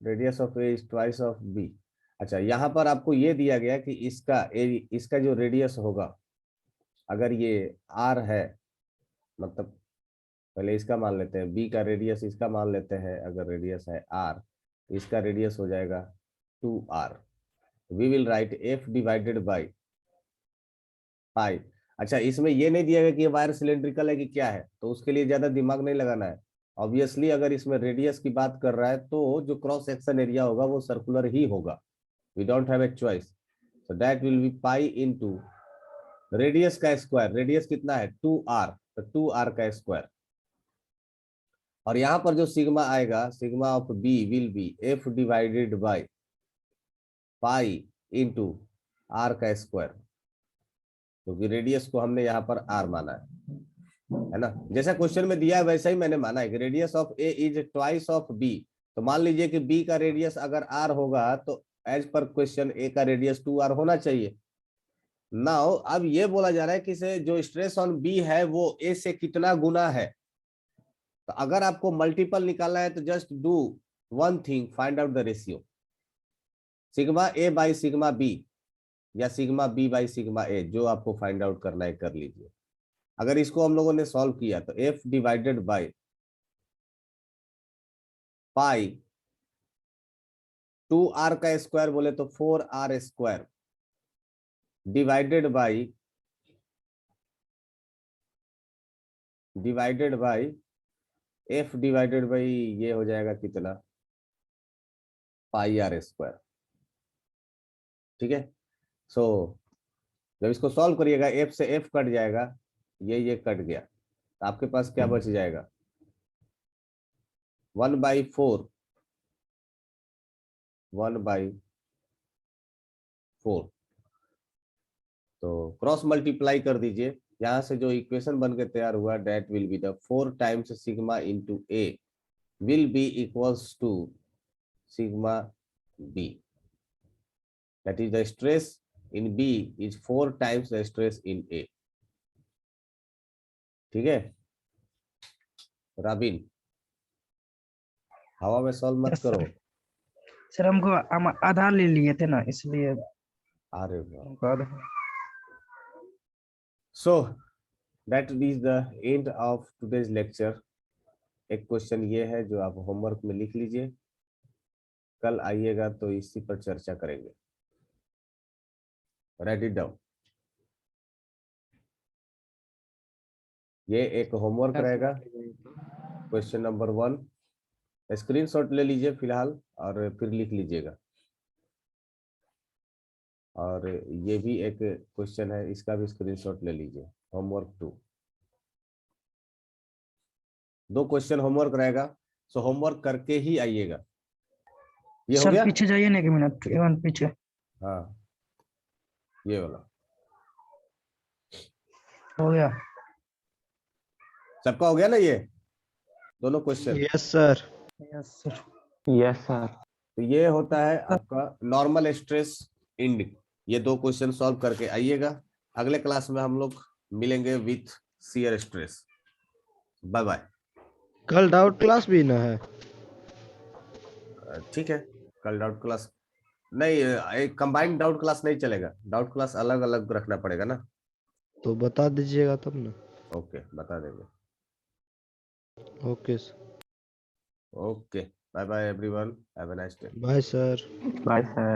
radius of A is twice of B. अच्छा, यहां पर आपको ये दिया गया कि इसका जो रेडियस होगा, अगर ये आर है, मतलब पहले इसका मान लेते हैं, बी का रेडियस इसका मान लेते हैं, अगर रेडियस है आर, इसका रेडियस हो जाएगा 2r। We will write F divided by pi. अच्छा, इसमें ये नहीं दिया गया कि ये वायर सिलेंड्रिकल है कि क्या है, तो उसके लिए ज्यादा दिमाग नहीं लगाना है। ऑब्वियसली अगर इसमें रेडियस की बात कर रहा है तो जो क्रॉस सेक्शन एरिया होगा वो सर्कुलर ही होगा। We don't have a choice, so that will be pi into radius का स्क्वायर। रेडियस कितना है 2r, तो 2r का स्क्वायर। और यहां पर जो सिग्मा आएगा, sigma of B will be F divided by pi into r का स्क्वायर, क्योंकि रेडियस को हमने यहाँ पर आर माना है ना? जैसा क्वेश्चन में दिया है वैसा ही मैंने माना है कि radius of A is twice of B. तो मान लीजिए कि बी का रेडियस अगर आर होगा तो एज पर क्वेश्चन ए का रेडियस 2r होना चाहिए। नाउ अब ये बोला जा रहा है कि से जो स्ट्रेस ऑन बी है वो ए से कितना गुना है। तो अगर आपको मल्टीपल निकालना है तो just do one thing, find out the ratio. Sigma A by sigma B या sigma B by sigma A, जो आपको फाइंड आउट करना है कर लीजिए। अगर इसको हम लोगों ने सॉल्व किया तो F divided by pi 2r का स्क्वायर बोले तो 4r square divided by F divided by ये हो जाएगा कितना, पाई आर स्क्वायर। ठीक है, सो जब इसको सॉल्व करिएगा एफ से एफ कट जाएगा, ये कट गया, तो आपके पास क्या बच जाएगा 1/4, 1/4। तो क्रॉस मल्टीप्लाई कर दीजिए, यहां से जो इक्वेशन बन के तैयार हुआ that will be the 4 times sigma into A will be equals to sigma B. That is the stress in B is 4 times the stress in A. ठीक है, राबिन, हवा में सॉल्व मत Yes, sir. करो। सर हमको हम आधा ले लिए थे ना इसलिए अरे वाह। हमको आधा। So that is the end of today's lecture. एक क्वेश्चन ये है जो आप होमवर्क में लिख लीजिए, कल आइएगा तो इसी पर चर्चा करेंगे। Right it down. ये एक होमवर्क रहेगा। क्वेश्चन नंबर 1 स्क्रीनशॉट ले लीजिए फिलहाल और फिर लिख लीजिएगा। और ये भी एक क्वेश्चन है, इसका भी स्क्रीनशॉट ले लीजिए। होमवर्क 2, 2 क्वेश्चन होमवर्क रहेगा। सो होमवर्क करके ही आइएगा। ये हो सर गया? पीछे जाइए ना 1 मिनट, इवन पीछे। हाँ, ये वाला हो गया। सबका हो गया ना? ये दोनों question. Yes sir. Yes sir. Yes sir. तो ये होता है आपका नॉर्मल स्ट्रेस इंड। ये 2 क्वेश्चन सॉल्व करके आइएगा। अगले क्लास में हम लोग मिलेंगे with shear stress. Bye bye. कल डाउट क्लास भी ना है? ठीक है, कल डाउट क्लास नहीं, एक कंबाइंड डाउट क्लास नहीं चलेगा। डाउट क्लास अलग अलग रखना पड़ेगा ना। तो बता दीजिएगा तब ना। ओके, बता देंगे। Okay sir. Okay, bye bye everyone, have a nice day. Bye sir. Bye sir.